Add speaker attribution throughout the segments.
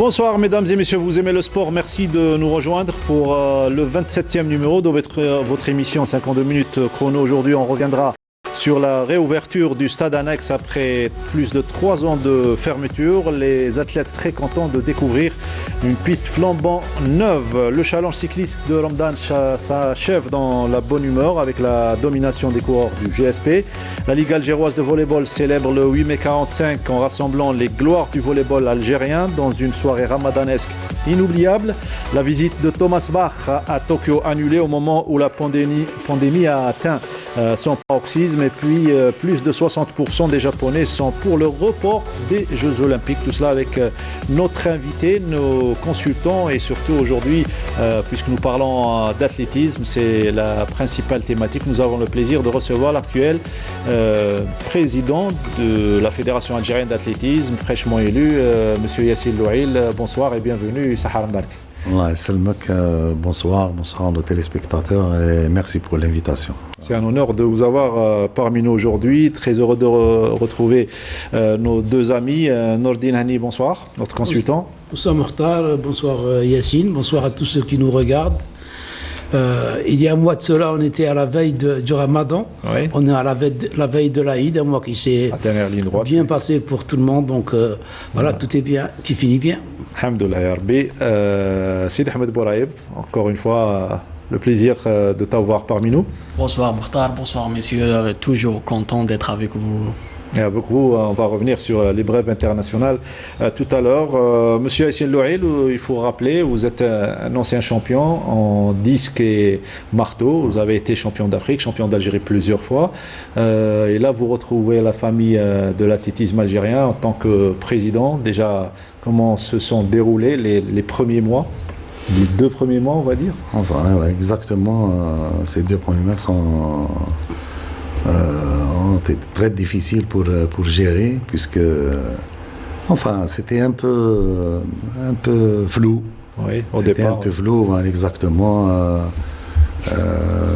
Speaker 1: Bonsoir mesdames et messieurs, vous aimez le sport, merci de nous rejoindre pour le 27e numéro de votre émission 52 minutes chrono. Aujourd'hui on reviendra sur la réouverture du stade annexe après plus de 3 ans de fermeture. Les athlètes très contents de découvrir une piste flambant neuve. Le challenge cycliste de Ramadan s'achève dans la bonne humeur avec la domination des coureurs du GSP. La Ligue algéroise de volleyball célèbre le 8 mai 45 en rassemblant les gloires du volleyball algérien dans une soirée ramadanesque inoubliable. La visite de Thomas Bach à Tokyo annulée au moment où la pandémie a atteint son paroxysme. Et puis plus de 60% des Japonais sont pour le report des Jeux Olympiques. Tout cela avec notre invité, nos consultants et surtout aujourd'hui, puisque nous parlons d'athlétisme, c'est la principale thématique. Nous avons le plaisir de recevoir l'actuel président de la Fédération algérienne d'athlétisme, fraîchement élu, Monsieur Yassine Louail. Bonsoir et bienvenue, Sahar Mbark.
Speaker 2: Bonsoir à nos téléspectateurs et merci pour l'invitation.
Speaker 1: C'est un honneur de vous avoir parmi nous aujourd'hui. Très heureux de retrouver nos deux amis. Nordine Hani, bonsoir, notre consultant.
Speaker 3: Bonsoir Mokhtar, bonsoir Yassine, bonsoir à tous ceux qui nous regardent. Il y a un mois de cela, on était à la veille du Ramadan. Oui. On est à la veille de l'Aïd, un mois qui s'est bien passé pour tout le monde. Donc voilà, tout est bien, qui finit bien.
Speaker 1: Alhamdoulilah ya Rabbi. Sid Ahmed Bouraïb, encore une fois, le plaisir de t'avoir parmi nous.
Speaker 4: Bonsoir Mokhtar, bonsoir messieurs, toujours content d'être avec vous.
Speaker 1: Et avec vous, on va revenir sur l'épreuve internationale tout à l'heure. Monsieur Yassine Louail, il faut rappeler, vous êtes un ancien champion en disque et marteau. Vous avez été champion d'Afrique, champion d'Algérie plusieurs fois. Et là, vous retrouvez la famille de l'athlétisme algérien en tant que président. Déjà, comment se sont déroulés les premiers mois, les 2 premiers mois, on va dire?
Speaker 2: Enfin, ouais, exactement. Ces 2 premiers mois sont... ont été très difficiles pour gérer puisque enfin c'était un peu flou.
Speaker 1: Oui, au
Speaker 2: c'était
Speaker 1: départ,
Speaker 2: un peu flou, ouais, exactement.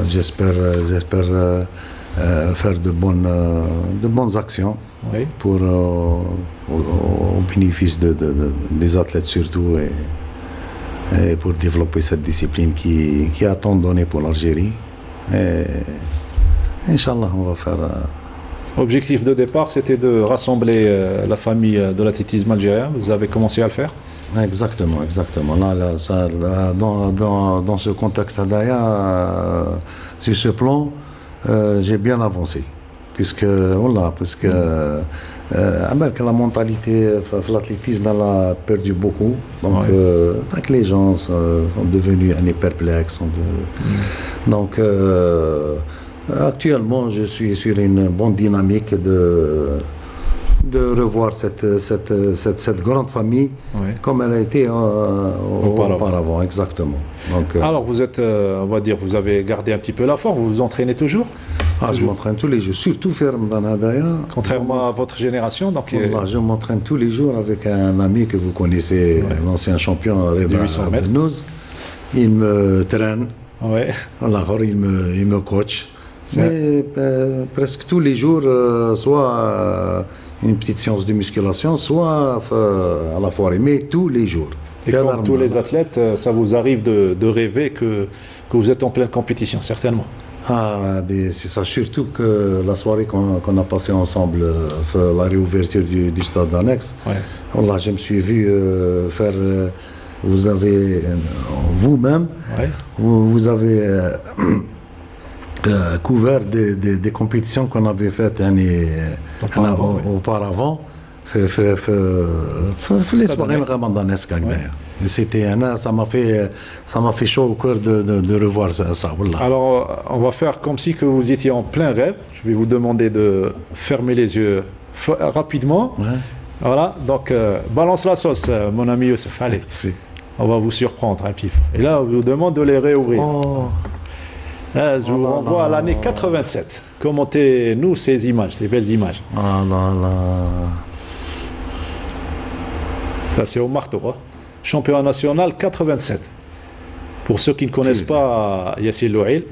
Speaker 2: J'espère faire de bonnes actions, oui, pour au bénéfice des athlètes surtout et pour développer cette discipline qui a tant donné pour l'Algérie. Inch'Allah, on va faire...
Speaker 1: Objectif de départ, c'était de rassembler la famille de l'athlétisme algérien. Vous avez commencé à le faire?
Speaker 2: Exactement. Dans ce contexte-là, sur ce plan, j'ai bien avancé. Puisque la mentalité de l'athlétisme elle a perdu beaucoup. Donc, ouais, les gens sont devenus perplexes. Donc... actuellement, je suis sur une bonne dynamique de revoir cette grande famille, oui, comme elle a été auparavant, exactement. Donc,
Speaker 1: alors vous êtes, on va dire, vous avez gardé un petit peu la forme, vous vous entraînez toujours?
Speaker 2: Je m'entraîne tous les jours, surtout faire Ramadan.
Speaker 1: Contrairement à votre génération, donc...
Speaker 2: je m'entraîne tous les jours avec un ami que vous connaissez, ouais, l'ancien champion Reda Abdenouz. Il me traîne, ouais, il me coach. Mais presque tous les jours, soit une petite séance de musculation, soit à la forêt, mais tous les jours.
Speaker 1: Et comme tous les athlètes, ça vous arrive de rêver que vous êtes en pleine compétition, certainement.
Speaker 2: C'est ça, surtout que la soirée qu'on a passée ensemble, la réouverture du stade annexe, ouais, voilà, je me suis vu faire... vous avez, vous-même, ouais, vous avez... couvert des compétitions qu'on avait faites auparavant, les soirées ramadanesques. C'était ça m'a fait chaud au cœur de revoir ça. Voilà.
Speaker 1: Alors, on va faire comme si que vous étiez en plein rêve. Je vais vous demander de fermer les yeux rapidement. Ouais. Voilà, donc balance la sauce, mon ami Youssef. Allez, on va vous surprendre un petit peu. Et là, on vous demande de les réouvrir. Je vous renvoie à l'année 87. Commentez-nous ces images, ces belles images. Ça, c'est au marteau. Hein. Championnat national 87. Pour ceux qui ne connaissent pas Yassine Louail.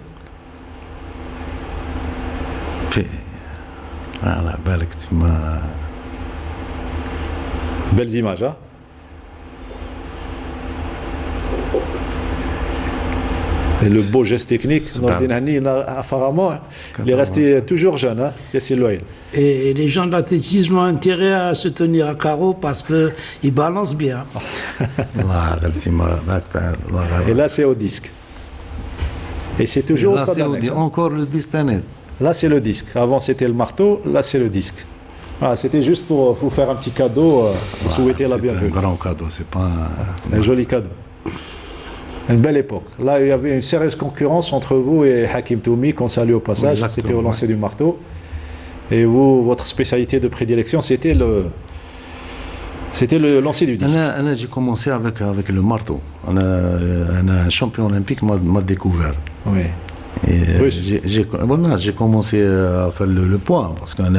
Speaker 1: Belles images, hein? Et le beau geste technique, apparemment, il est resté toujours jeune, hein, Yassine Louail.
Speaker 3: Et les gens de l'athlétisme ont intérêt à se tenir à carreau parce qu'ils balancent bien.
Speaker 1: Et là, c'est au disque. Et c'est toujours
Speaker 2: là, encore le disque net.
Speaker 1: Là, c'est le disque. Avant, c'était le marteau. Là, c'est le disque. Voilà, c'était juste pour vous faire un petit cadeau, souhaiter la bienvenue.
Speaker 2: Un grand cadeau, c'est pas
Speaker 1: un joli cadeau. Une belle époque. Là, il y avait une sérieuse concurrence entre vous et Hakim Toumi, qu'on salue au passage. C'était au lancer du marteau. Et vous, votre spécialité de prédilection, c'était le lancer du disque.
Speaker 2: J'ai commencé avec le marteau. Un champion olympique m'a découvert.
Speaker 1: Oui.
Speaker 2: J'ai commencé à faire le poids parce qu'un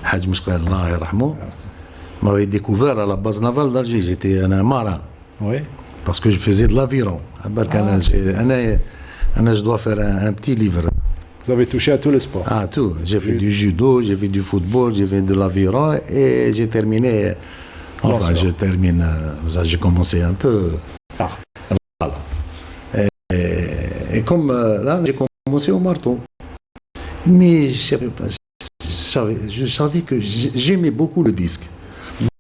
Speaker 2: Haj Mouchkar m'avait découvert à la base navale d'Alger. J'étais un marin.
Speaker 1: Oui.
Speaker 2: Parce que je faisais de l'aviron. Je dois faire un petit livre.
Speaker 1: Vous avez touché à tous les sports.
Speaker 2: Ah, tout. J'ai fait du judo, j'ai fait du football, j'ai fait de l'aviron et j'ai terminé. Enfin, j'ai commencé un peu. Voilà. Et comme là, j'ai commencé au marteau. Mais je savais que j'aimais beaucoup le disque.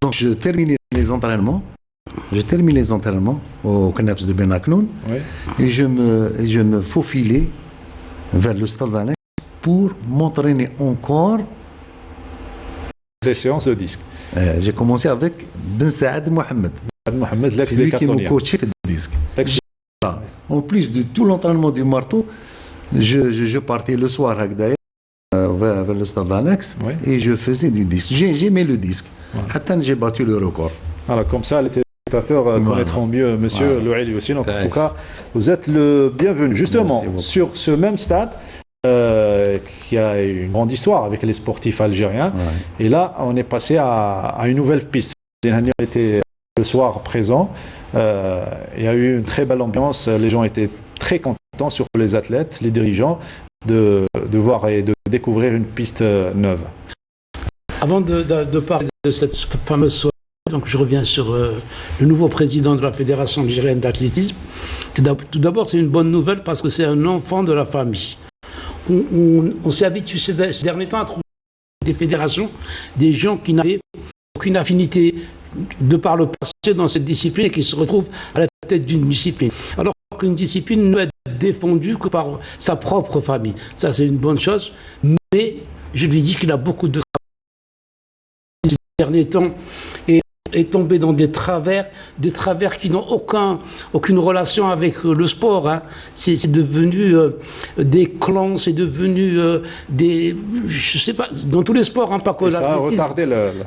Speaker 2: Donc, je terminais les entraînements. Au CNEPS de Ben Aknoun.
Speaker 1: Oui.
Speaker 2: Et je me faufilais vers le stade d'Annex pour m'entraîner encore.
Speaker 1: Des séances de disque.
Speaker 2: J'ai commencé avec Ben Saad Mohamed. C'est lui qui me coachait le disque. En plus de tout l'entraînement du marteau, je partais le soir vers le stade d'Annex et je faisais du disque. J'aimais le disque. Attends, j'ai battu le record.
Speaker 1: Alors, comme ça, les téléspectateurs connaîtront mieux Monsieur Louail aussi. Donc, en tout cas, vous êtes le bienvenu. Justement, sur ce même stade, qui a une grande histoire avec les sportifs algériens. Ouais. Et là, on est passé à une nouvelle piste. On était le soir présent. Il y a eu une très belle ambiance. Les gens étaient très contents, surtout les athlètes, les dirigeants, de voir et de découvrir une piste neuve.
Speaker 3: Avant de parler de cette fameuse soirée, donc je reviens sur le nouveau président de la Fédération algérienne d'athlétisme. Tout d'abord, c'est une bonne nouvelle parce que c'est un enfant de la famille. On s'est habitué ces derniers temps à trouver des fédérations, des gens qui n'avaient aucune affinité de par le passé dans cette discipline et qui se retrouvent à la tête d'une discipline. Alors qu'une discipline ne peut être défendue que par sa propre famille. Ça, c'est une bonne chose. Mais je lui dis qu'il a beaucoup de travail ces derniers temps et est tombé dans des travers qui n'ont aucune relation avec le sport. Hein. C'est devenu des clans, c'est devenu je sais pas, dans tous les sports, hein, pas que
Speaker 1: l'athlétisme.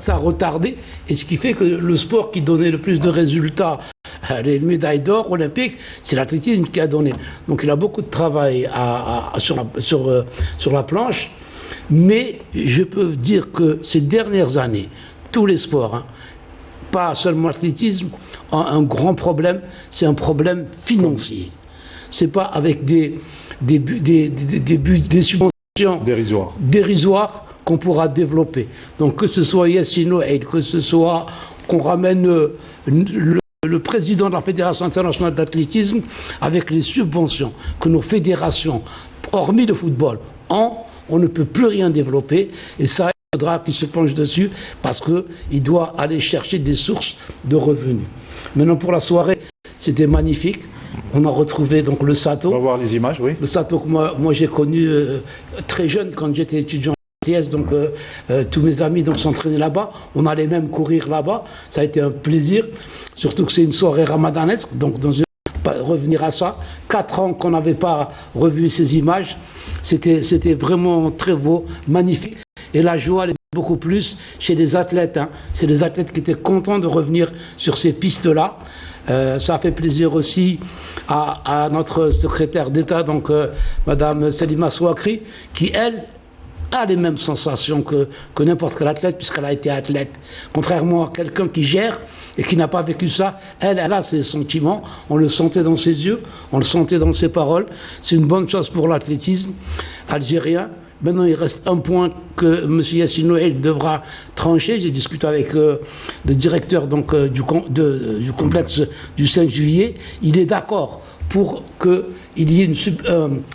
Speaker 3: Ça a retardé, et ce qui fait que le sport qui donnait le plus de résultats, les médailles d'or olympiques, c'est l'athlétisme qui a donné. Donc il a beaucoup de travail sur la planche, mais je peux dire que ces dernières années, tous les sports, hein, pas seulement l'athlétisme, a un grand problème, c'est un problème financier. C'est pas avec des subventions dérisoires qu'on pourra développer. Donc que ce soit Yassine Louail, que ce soit qu'on ramène le président de la Fédération internationale d'athlétisme avec les subventions que nos fédérations, hormis le football, on ne peut plus rien développer, et ça, il faudra qu'il se penche dessus parce qu'il doit aller chercher des sources de revenus. Maintenant, pour la soirée, c'était magnifique. On a retrouvé donc le Sato.
Speaker 1: On va voir les images, oui.
Speaker 3: Le Sato que moi j'ai connu très jeune quand j'étais étudiant à CS. Donc tous mes amis s'entraînaient là-bas. On allait même courir là-bas. Ça a été un plaisir. Surtout que c'est une soirée ramadanesque. Donc revenir à ça. 4 ans qu'on n'avait pas revu ces images. C'était vraiment très beau, magnifique. Et la joie, elle est beaucoup plus chez les athlètes. Hein. C'est les athlètes qui étaient contents de revenir sur ces pistes-là. Ça a fait plaisir aussi à notre secrétaire d'État, donc Madame Selima Souakri, qui, elle, a les mêmes sensations que n'importe quel athlète, puisqu'elle a été athlète. Contrairement à quelqu'un qui gère et qui n'a pas vécu ça, elle a ses sentiments. On le sentait dans ses yeux, on le sentait dans ses paroles. C'est une bonne chose pour l'athlétisme algérien. Maintenant, il reste un point que M. Yassine Louail devra trancher. J'ai discuté avec le directeur du complexe du 5 juillet. Il est d'accord pour qu'il y ait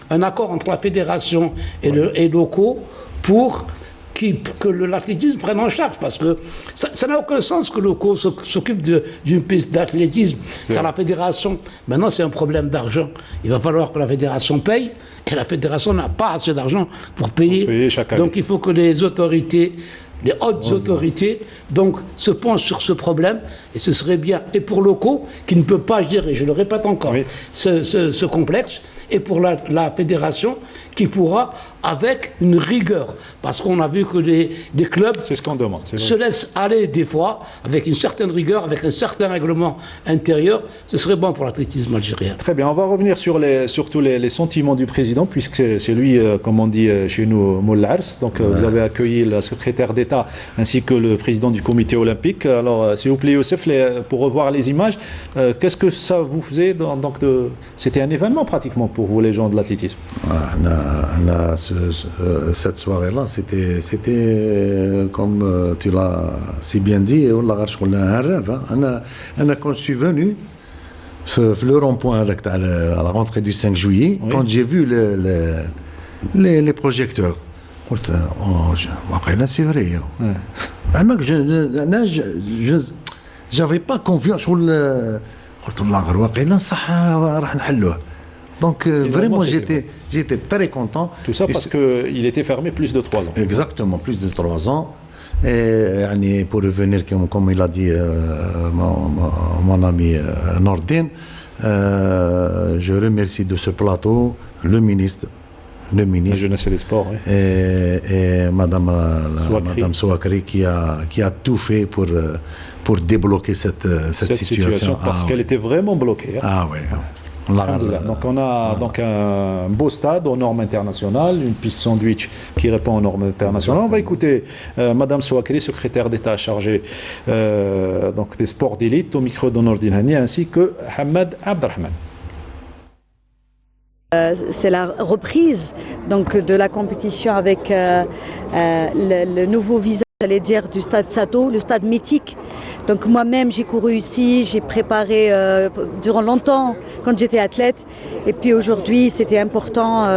Speaker 3: un accord entre la fédération et locaux pour que l'athlétisme prenne en charge, parce que ça n'a aucun sens que le locaux s'occupe d'une piste d'athlétisme. C'est à la fédération. Maintenant, c'est un problème d'argent. Il va falloir que la fédération paye, et la fédération n'a pas assez d'argent pour payer chaque année. Donc il faut que les autorités, les hautes autorités, donc, se penchent sur ce problème, et ce serait bien, et pour locaux, qui ne peut pas gérer, je le répète encore, ce complexe, et pour la fédération, qui pourra, avec une rigueur, parce qu'on a vu que les clubs
Speaker 1: c'est ce qu'on demande,
Speaker 3: se laissent aller des fois, avec une certaine rigueur, avec un certain règlement intérieur. Ce serait bon pour l'athlétisme algérien.
Speaker 1: Très bien, on va revenir sur surtout les sentiments du président, puisque c'est lui, comme on dit chez nous, Mollars. Donc vous avez accueilli la secrétaire d'État ainsi que le président du comité olympique. Alors s'il vous plaît Youssef, pour revoir les images, qu'est-ce que ça vous faisait c'était un événement pratiquement pour vous les gens de l'athlétisme.
Speaker 2: Cette soirée-là, c'était comme tu l'as si bien dit, un rêve. Quand je suis venu, le rond-point à la rentrée du 5 juillet, quand j'ai vu les projecteurs, après là, c'est vrai. J'avais pas confiance. Donc vraiment, j'étais très content.
Speaker 1: Tout ça parce qu'il était fermé plus de 3 ans.
Speaker 2: Exactement, plus de 3 ans. Et pour revenir, comme il a dit mon ami Nordin, je remercie de ce plateau le ministre
Speaker 1: la jeunesse et les sports,
Speaker 2: et Madame Souakri qui a tout fait pour débloquer cette situation.
Speaker 1: Parce qu'elle était vraiment bloquée.
Speaker 2: Ah oui.
Speaker 1: Donc on a un beau stade aux normes internationales, une piste sandwich qui répond aux normes internationales. On va écouter Madame Souakri, secrétaire d'État chargée des sports d'élite, au micro de Nordin Hani, ainsi que Hamad Abdelrahman.
Speaker 5: C'est la reprise de la compétition avec le nouveau visage, j'allais dire, du stade Sato, le stade mythique. Donc moi-même j'ai couru ici, j'ai préparé durant longtemps quand j'étais athlète, et puis aujourd'hui c'était important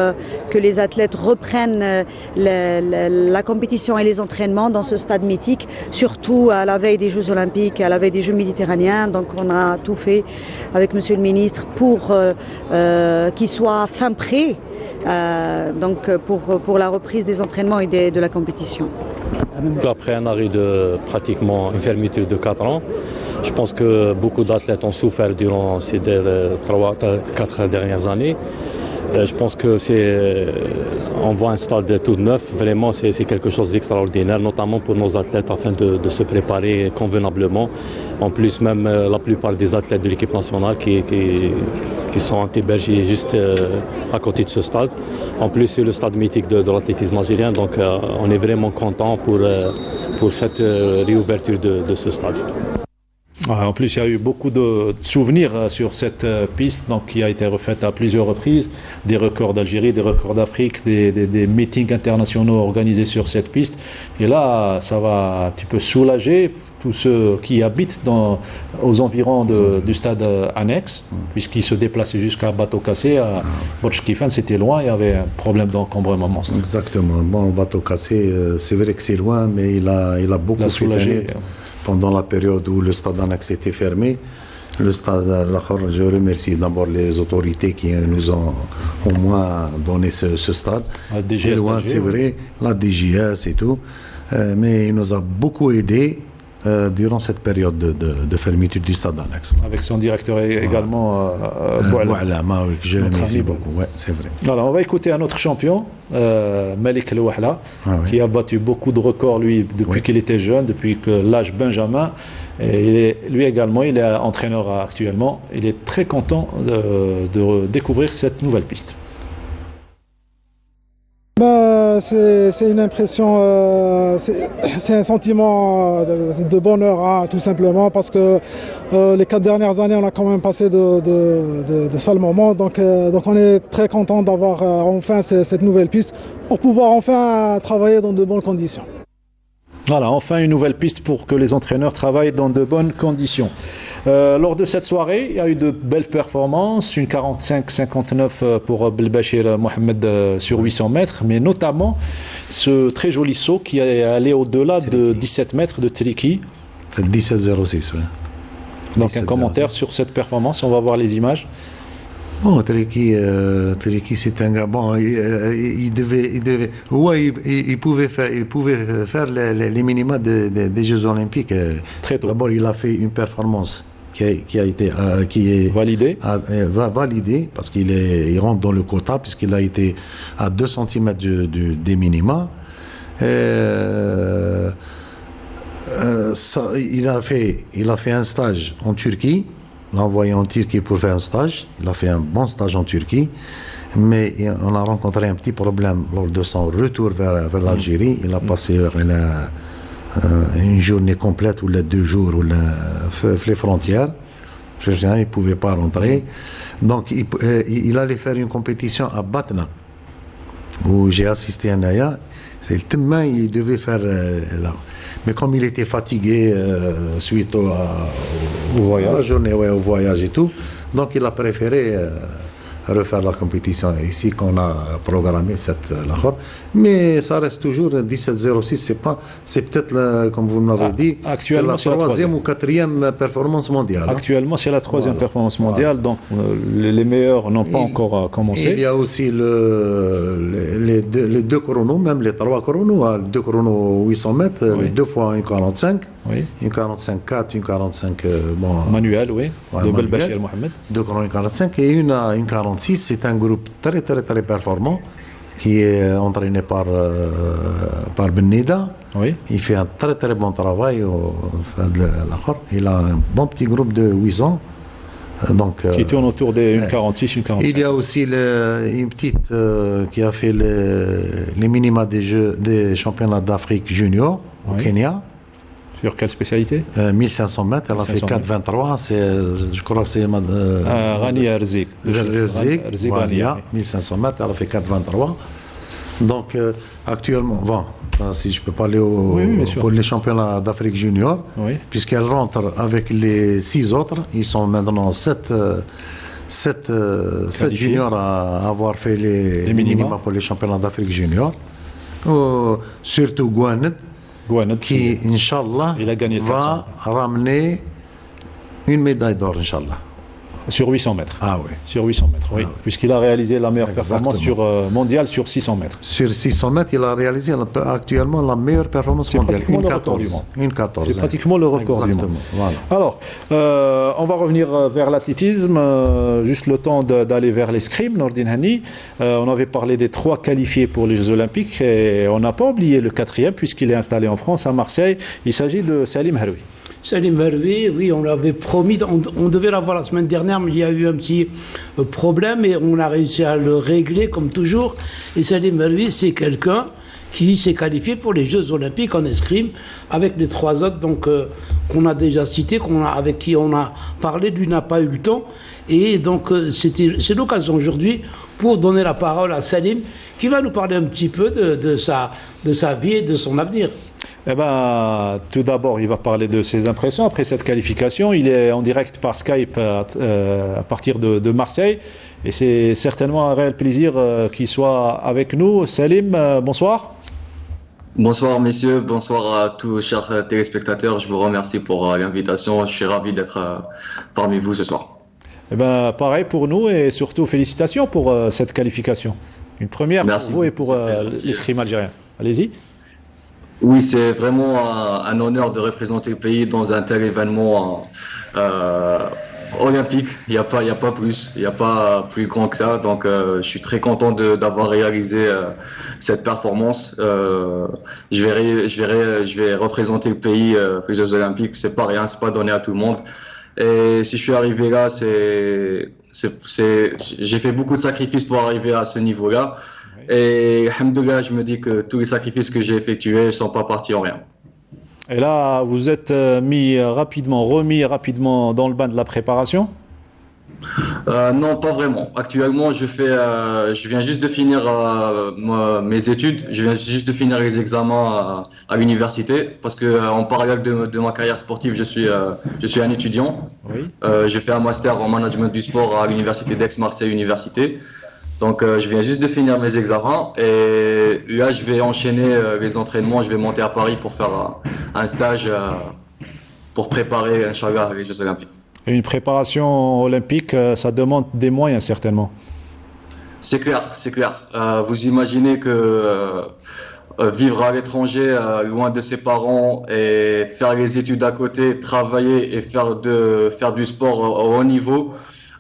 Speaker 5: que les athlètes reprennent la compétition et les entraînements dans ce stade mythique, surtout à la veille des Jeux Olympiques, à la veille des Jeux Méditerranéens. Donc on a tout fait avec Monsieur le Ministre pour qu'il soit fin prêt pour la reprise des entraînements et de la compétition.
Speaker 6: Après un arrêt de pratiquement une fermeture de 4 ans, je pense que beaucoup d'athlètes ont souffert durant ces 4 dernières années. Je pense que on voit un stade tout neuf, vraiment c'est quelque chose d'extraordinaire, notamment pour nos athlètes afin de se préparer convenablement. En plus, même la plupart des athlètes de l'équipe nationale qui sont hébergés juste à côté de ce stade. En plus, c'est le stade mythique de l'athlétisme algérien, donc on est vraiment content pour cette réouverture de ce stade.
Speaker 1: En plus, il y a eu beaucoup de souvenirs sur cette piste qui a été refaite à plusieurs reprises. Des records d'Algérie, des records d'Afrique, des meetings internationaux organisés sur cette piste. Et là, ça va un petit peu soulager tous ceux qui habitent aux environs du stade annexe, puisqu'ils se déplaçaient jusqu'à Bateau Cassé. À Burj Kifan, c'était loin, il y avait un problème d'encombrement monstre.
Speaker 2: Exactement. Bon, Bateau Cassé, c'est vrai que c'est loin, mais il a beaucoup soulagé. Pendant la période où le stade annexe était fermé, le stade Lahore, je remercie d'abord les autorités qui nous ont au moins donné ce stade. C'est loin, c'est vrai, la DGS et tout, mais il nous a beaucoup aidé durant cette période de fermeture du stade annexe.
Speaker 1: Avec son directeur également,
Speaker 2: Boualama, que je remercie beaucoup, ouais, c'est vrai.
Speaker 1: Alors, on va écouter un autre champion, Malik El Wahla, qui a battu beaucoup de records, lui, depuis qu'il était jeune, depuis que l'âge Benjamin. Et lui également, il est entraîneur actuellement. Il est très content de découvrir cette nouvelle piste.
Speaker 7: C'est une impression, c'est un sentiment de bonheur, tout simplement, parce que les 4 dernières années, on a quand même passé de sales moments, donc on est très content d'avoir enfin cette nouvelle piste pour pouvoir enfin travailler dans de bonnes conditions.
Speaker 1: Voilà, enfin une nouvelle piste pour que les entraîneurs travaillent dans de bonnes conditions. Lors de cette soirée, il y a eu de belles performances, une 45-59 pour Belbachir Mohamed sur 800 mètres, mais notamment ce très joli saut qui est allé au-delà de 17 mètres de Triki.
Speaker 2: C'est 17,06, oui.
Speaker 1: Donc un commentaire sur cette performance, on va voir les images.
Speaker 2: Bon, Triki, c'est un gars. Bon, il pouvait faire les minima des Jeux Olympiques.
Speaker 1: Très tôt.
Speaker 2: D'abord, il a fait une performance qui est
Speaker 1: validée.
Speaker 2: Validée parce qu'il rentre dans le quota puisqu'il a été à 2 cm des minima. Il a fait un stage en Turquie. On l'a envoyé en Turquie pour faire un stage. Il a fait un bon stage en Turquie. Mais on a rencontré un petit problème lors de son retour vers l'Algérie. Il a passé une journée complète ou les 2 jours ou les frontières. Il ne pouvait pas rentrer. Donc il allait faire une compétition à Batna où j'ai assisté à Naya. C'est le thème, il devait faire là. Mais comme il était fatigué suite au voyage. À la journée, au voyage et tout, donc il a préféré refaire la compétition ici qu'on a programmé cette Lahore. Mais ça reste toujours 17,06. C'est peut-être, comme vous m'avez dit, c'est la 3e ou 4e performance mondiale.
Speaker 1: Actuellement, c'est la 3e performance mondiale, donc les meilleurs n'ont pas encore commencé.
Speaker 2: Il y a aussi les 2 chronos, même les 3 chronos, 2 chronos 800 mètres, les 2 fois 1,45.
Speaker 1: Oui.
Speaker 2: Une 45-4, une 45
Speaker 1: manuel, oui, de Belbachir Mohamed.
Speaker 2: 2 chronos 45 et une 46. C'est un groupe très très très performant qui est entraîné par Benida.
Speaker 1: Oui.
Speaker 2: Il fait un très très bon travail il a un bon petit groupe de 800. Donc,
Speaker 1: qui tourne autour des 1,46, 1,45.
Speaker 2: Il y a aussi une petite qui a fait les minima des championnats d'Afrique junior au Kenya.
Speaker 1: Sur quelle spécialité?
Speaker 2: 1500 mètres, elle a fait 4,23. Je crois que c'est
Speaker 1: Rani Erzik.
Speaker 2: Voilà, 1500 mètres, elle a fait 4,23. Donc, actuellement, bon, si je peux parler pour les championnats d'Afrique junior, puisqu'elle rentre avec les 6 autres, ils sont maintenant 7 juniors à avoir fait les minima pour les championnats d'Afrique junior. Surtout Gouanet, qui, Inch'Allah, va ramener une médaille d'or, Inch'Allah.
Speaker 1: Sur 800 mètres.
Speaker 2: Ah oui.
Speaker 1: Sur 800 mètres, oui. Puisqu'il a réalisé la meilleure performance mondiale sur 600 mètres.
Speaker 2: Sur 600 mètres, il a réalisé actuellement la meilleure performance mondiale.
Speaker 1: Une 14. C'est pratiquement le record du monde.
Speaker 2: Voilà.
Speaker 1: Alors, on va revenir vers l'athlétisme. Juste le temps d'aller vers l'escrime, Nordine Hani. On avait parlé des 3 qualifiés pour les Jeux Olympiques et on n'a pas oublié le 4e puisqu'il est installé en France, à Marseille. Il s'agit de Salim Haroui.
Speaker 3: Salim Haroui, oui, on l'avait promis, on devait l'avoir la semaine dernière, mais il y a eu un petit problème et on a réussi à le régler comme toujours. Et Salim Haroui, c'est quelqu'un qui s'est qualifié pour les Jeux Olympiques en escrime avec les 3 autres donc qu'on a déjà cités, avec qui on a parlé. Lui n'a pas eu le temps et donc c'est l'occasion aujourd'hui pour donner la parole à Salim qui va nous parler un petit peu de sa vie et de son avenir.
Speaker 1: Eh ben, tout d'abord, il va parler de ses impressions après cette qualification. Il est en direct par Skype à partir de Marseille. Et c'est certainement un réel plaisir qu'il soit avec nous. Salim, bonsoir.
Speaker 8: Bonsoir messieurs, bonsoir à tous chers téléspectateurs. Je vous remercie pour l'invitation. Je suis ravi d'être parmi vous ce soir.
Speaker 1: Eh ben, pareil pour nous et surtout félicitations pour cette qualification. Une première pour vous et pour l'escrime algérien. Allez-y.
Speaker 8: Oui, c'est vraiment un honneur de représenter le pays dans un tel événement olympique. Il n'y a pas plus, il n'y a pas plus grand que ça. Donc, je suis très content d'avoir réalisé cette performance. Je vais représenter le pays aux Jeux Olympiques. C'est pas rien, c'est pas donné à tout le monde. Et si je suis arrivé là, j'ai fait beaucoup de sacrifices pour arriver à ce niveau-là. Et alhamdoulilah, je me dis que tous les sacrifices que j'ai effectués ne sont pas partis en rien.
Speaker 1: Et là, vous êtes remis rapidement dans le bain de la préparation?
Speaker 8: Non, pas vraiment. Actuellement, je viens juste de finir mes études. Je viens juste de finir les examens à l'université parce que en parallèle de ma carrière sportive, je suis un étudiant.
Speaker 1: Oui.
Speaker 8: J'ai fait un master en management du sport à l'université d'Aix-Marseille Université. Donc, je viens juste de finir mes examens et là, je vais enchaîner les entraînements. Je vais monter à Paris pour faire un stage pour préparer, Inch'Allah, les Jeux Olympiques.
Speaker 1: Et une préparation olympique, ça demande des moyens certainement.
Speaker 8: C'est clair, c'est clair. Vous imaginez que vivre à l'étranger, loin de ses parents et faire les études à côté, travailler et faire du sport au haut niveau.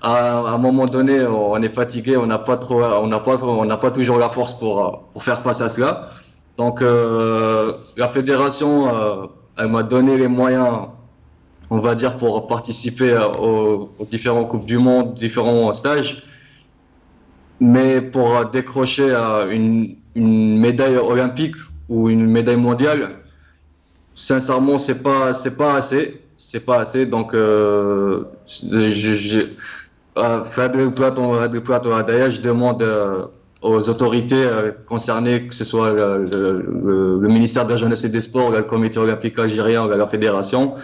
Speaker 8: À un moment donné, on est fatigué, on n'a pas toujours la force pour faire face à cela. Donc, la fédération, elle m'a donné les moyens, on va dire, pour participer aux différentes Coupes du Monde, différents stages. Mais pour décrocher une médaille olympique ou une médaille mondiale, sincèrement, c'est pas assez. C'est pas assez. Donc, je demande aux autorités concernées, que ce soit le ministère de la Jeunesse et des Sports, le Comité olympique algérien, la fédération,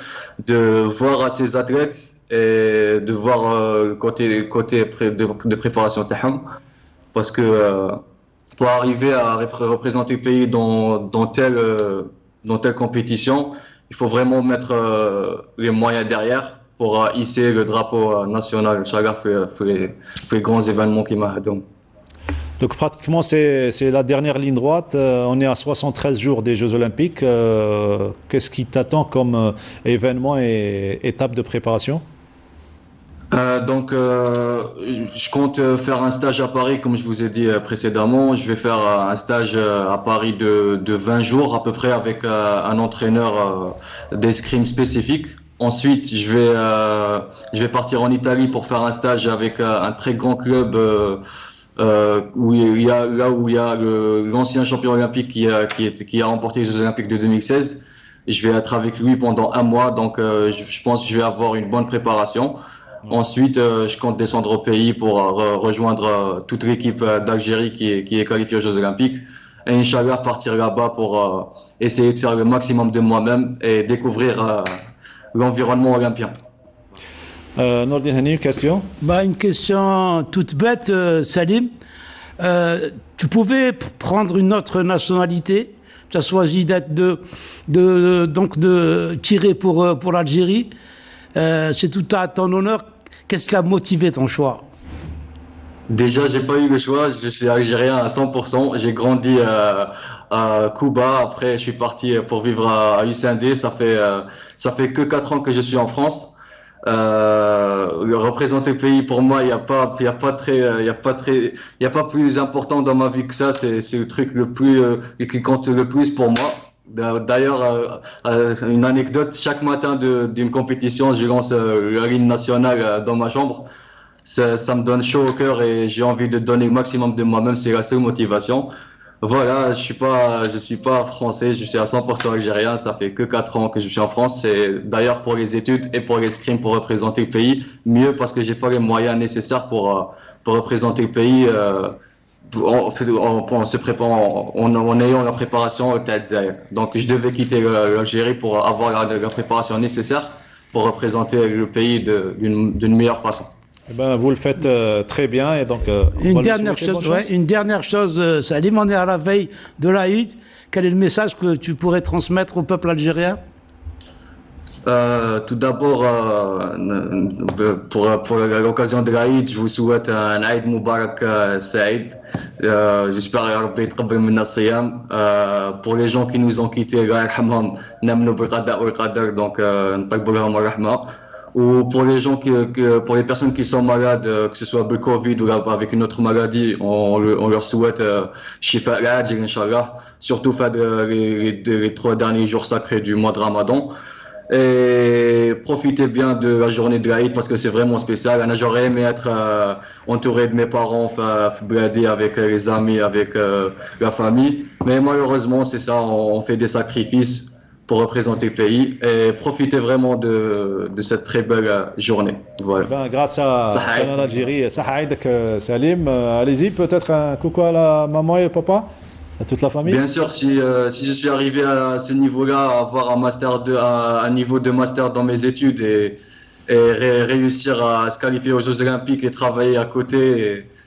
Speaker 8: de voir à ces athlètes et de voir le côté de préparation taham, parce que pour arriver à représenter le pays dans telle compétition, il faut vraiment mettre les moyens derrière pour hisser le drapeau national. Inch'Allah, fait les grands événements qui m'aident.
Speaker 1: Donc pratiquement c'est la dernière ligne droite, on est à 73 jours des Jeux Olympiques. Qu'est-ce qui t'attend comme événement et étape de préparation?
Speaker 8: Je compte faire un stage à Paris, comme je vous ai dit précédemment. Je vais faire un stage à Paris de 20 jours à peu près avec un entraîneur d'escrime spécifique. Ensuite, je vais partir en Italie pour faire un stage avec un très grand club où il y a l'ancien champion olympique qui a remporté les Jeux Olympiques de 2016. Et je vais être avec lui pendant un mois, donc je pense que je vais avoir une bonne préparation. Ensuite, je compte descendre au pays pour rejoindre toute l'équipe d'Algérie qui est qualifiée aux Jeux Olympiques. Et Inch'Allah, partir là-bas pour essayer de faire le maximum de moi-même et découvrir l'environnement olympien.
Speaker 1: Nordin Hani, une question?
Speaker 3: Une question toute bête, Salim. Tu pouvais prendre une autre nationalité. Tu as choisi d'être de tirer pour l'Algérie. C'est tout à ton honneur. Qu'est-ce qui a motivé ton choix?
Speaker 8: Déjà, j'ai pas eu le choix. Je suis algérien à 100%. J'ai grandi à Cuba. Après, je suis parti pour vivre à UCND. Ça fait que 4 ans que je suis en France. Représenter le pays pour moi, il y a pas plus important dans ma vie que ça. C'est le truc qui compte le plus pour moi. D'ailleurs, une anecdote, chaque matin d'une compétition, je lance la ligne nationale dans ma chambre. Ça me donne chaud au cœur et j'ai envie de donner le maximum de moi-même. C'est la seule motivation. Voilà, je suis pas français, je suis à 100% algérien. Ça fait que 4 ans que je suis en France. C'est d'ailleurs pour les études et pour l'escrime pour représenter le pays. Mieux parce que j'ai pas les moyens nécessaires pour représenter le pays. En se préparant, en ayant la préparation au Tadzaïr. Donc je devais quitter l'Algérie pour avoir la préparation nécessaire pour représenter le pays d'une meilleure façon.
Speaker 1: Eh ben, vous le faites très bien. Et donc,
Speaker 3: une dernière chose, Salim, on est à la veille de l'Aïd. Quel est le message que tu pourrais transmettre au peuple algérien?
Speaker 8: Tout d'abord, pour l'occasion de l'Aïd, je vous souhaite un Aïd Moubarak Saïd. J'espère pour les gens qui nous ont quittés, donc ou pour les gens pour les personnes qui sont malades, que ce soit de Covid ou avec une autre maladie, on leur souhaite Shifa al-Ajil, Inch'Allah. Surtout faire les 3 derniers jours sacrés du mois de Ramadan. Et profitez bien de la journée de l'Aïd parce que c'est vraiment spécial. J'aurais aimé être entouré de mes parents, blader avec les amis, avec la famille. Mais malheureusement, c'est ça, on fait des sacrifices pour représenter le pays et profiter vraiment de cette très belle journée. Voilà.
Speaker 1: Ben, grâce à l'Algérie, Salim, allez-y, peut-être un coucou à la maman et papa, à toute la famille.
Speaker 8: Bien sûr, si je suis arrivé à ce niveau-là, avoir un niveau de master dans mes études et réussir à se qualifier aux Jeux Olympiques et travailler à côté,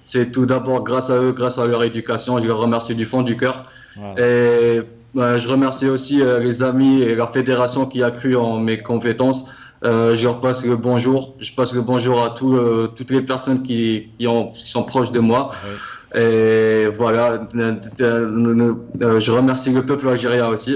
Speaker 8: c'est tout d'abord grâce à eux, grâce à leur éducation. Je les remercie du fond du cœur. Voilà. Et je remercie aussi les amis et la fédération qui a cru en mes compétences. Je leur passe le bonjour. Je passe le bonjour à toutes les personnes qui sont proches de moi. Ouais. Et voilà, je remercie le peuple algérien aussi.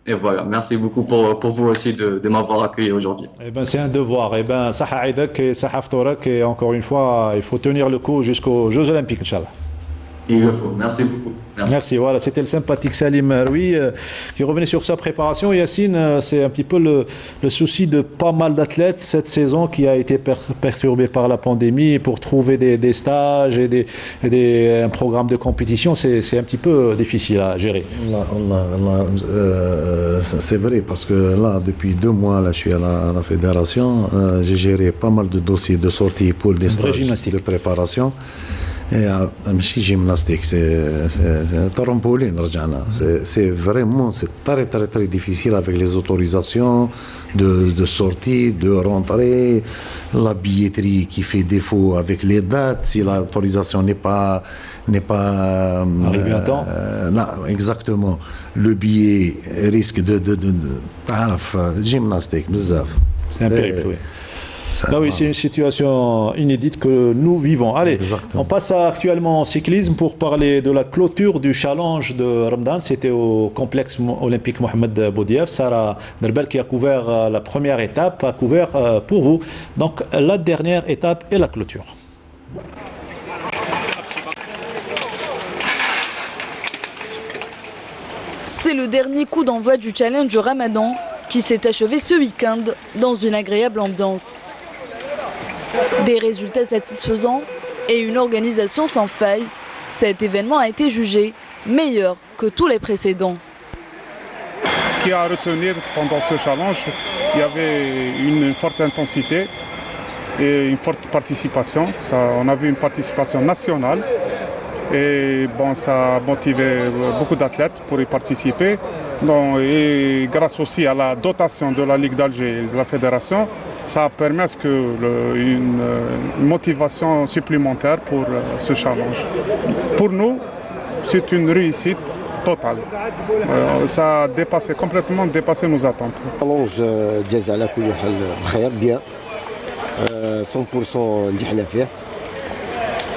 Speaker 8: Et voilà, merci beaucoup pour vous aussi de m'avoir accueilli aujourd'hui.
Speaker 1: Eh ben, c'est un devoir. Eh ben, Saha Aïdak et Saha Ftorak, et encore une fois, il faut tenir le coup jusqu'aux Jeux Olympiques, Inch'Allah.
Speaker 8: Il le faut. Merci beaucoup.
Speaker 1: Merci. Voilà, c'était le sympathique Salim Roui qui revenait sur sa préparation. Yacine, c'est un petit peu le souci de pas mal d'athlètes cette saison qui a été perturbée par la pandémie. Pour trouver des stages et un programme de compétition, c'est un petit peu difficile à gérer.
Speaker 2: C'est vrai, parce que là, depuis 2 mois, là, je suis à la fédération. J'ai géré pas mal de dossiers de sortie pour des stages de préparation. ماشي gymnastique, c'est trampoline, c'est vraiment très très très difficile avec les autorisations de sortie, de rentrée, la billetterie qui fait défaut avec les dates, si l'autorisation n'est pas
Speaker 1: arrivé à temps.
Speaker 2: Non, exactement. Le billet risque de gymnastique, bzaf.
Speaker 1: C'est un périple, oui. Ah oui, c'est une situation inédite que nous vivons. Allez, on passe actuellement au cyclisme pour parler de la clôture du challenge de Ramadan. C'était au complexe olympique Mohamed Boudiaf. Sarah Nerbel qui a couvert la première étape, a couvert pour vous. Donc la dernière étape et la clôture.
Speaker 9: C'est le dernier coup d'envoi du challenge du Ramadan qui s'est achevé ce week-end dans une agréable ambiance. Des résultats satisfaisants et une organisation sans faille, cet événement a été jugé meilleur que tous les précédents.
Speaker 10: Ce qu'il y a à retenir pendant ce challenge, il y avait une forte intensité et une forte participation. On a vu une participation nationale et bon, ça a motivé beaucoup d'athlètes pour y participer. Et grâce aussi à la dotation de la Ligue d'Alger et de la Fédération, ça permet une motivation supplémentaire pour ce challenge. Pour nous, c'est une réussite totale. Ça a complètement dépassé nos attentes.
Speaker 11: Bien, 100% نجحنا فيه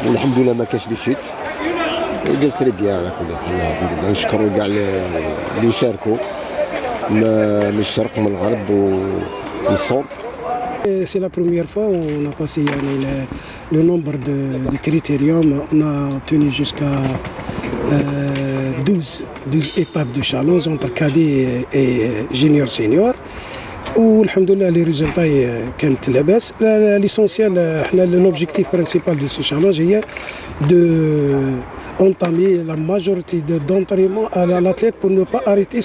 Speaker 11: والحمد لله ما كاش دي شيت جالس تري بيان على كل حال. نشكروا كاع اللي شاركوا من الشرق من الغرب والصوب.
Speaker 12: C'est la première fois où on a passé le nombre de critériums. On a obtenu jusqu'à 12 étapes de challenge entre cadet et junior senior. والحمد لله les résultats كانت لاباس. L'essentiel, l'objectif principal de ce challenge est de entamer la majorité d'entraînement à l'athlète pour ne pas arrêter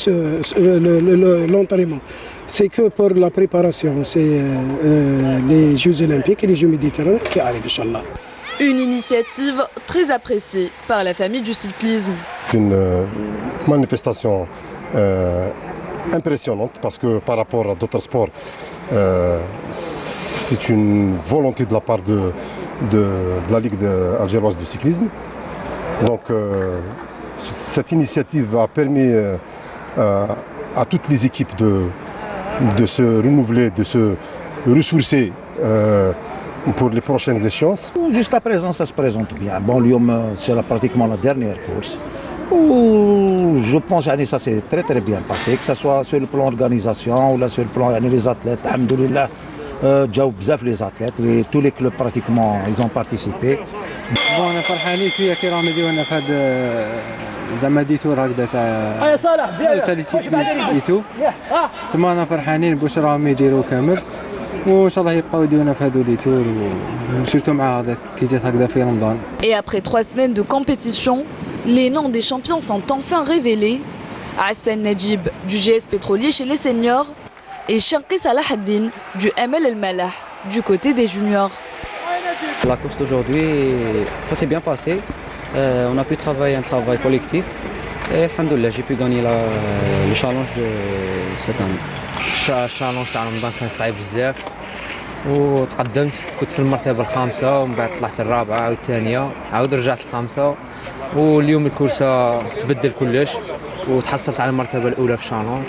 Speaker 12: l'entraînement. C'est que pour la préparation, c'est les Jeux Olympiques et les Jeux Méditerranéens qui arrivent, Inch'Allah.
Speaker 9: Une initiative très appréciée par la famille du cyclisme.
Speaker 13: Une manifestation impressionnante parce que par rapport à d'autres sports, c'est une volonté de la part de la Ligue algéroise du cyclisme. Donc cette initiative a permis à toutes les équipes de se renouveler, de se ressourcer pour les prochaines échéances.
Speaker 14: Jusqu'à présent, ça se présente bien. Bon, Lyon, c'est pratiquement la dernière course. Je pense que ça s'est très très bien passé, que ce soit sur le plan organisation ou là sur le plan les athlètes. Alhamdoulilah, جاو بزاف les athlètes, tous les clubs pratiquement ils ont participé.
Speaker 15: Bon, أنا فرحانين شوية كي راهم يديرونا في هذا زعما ديتور هكذا تاع لي سيكليست تما أنا فرحانين باش راهم يديروا كامل وإن شاء الله يبقاو يديرونا في هذو لي تور وسيرتو مع هذا كي جات هكذا في رمضان.
Speaker 9: Et après 3 semaines de compétition, les noms des champions sont enfin révélés. Hassan Najib du GS Pétrolier chez les seniors et Shanqi Salah Ad-Din du ML El Malah du côté des juniors.
Speaker 16: La course d'aujourd'hui, ça s'est bien passé. On a pu travailler un travail collectif. Et alhamdoulilah, j'ai pu gagner le challenge de cette année.
Speaker 17: الشالنج تاع رمضان كان صعيب بزاف وتقدمت كنت في المرتبه الخامسه ومن بعد طلعت الرابعه عاود الثانيه عاود رجعت الخامسه واليوم الكورسه تبدل كلش وتحصلت على المرتبه الاولى في الشالنج.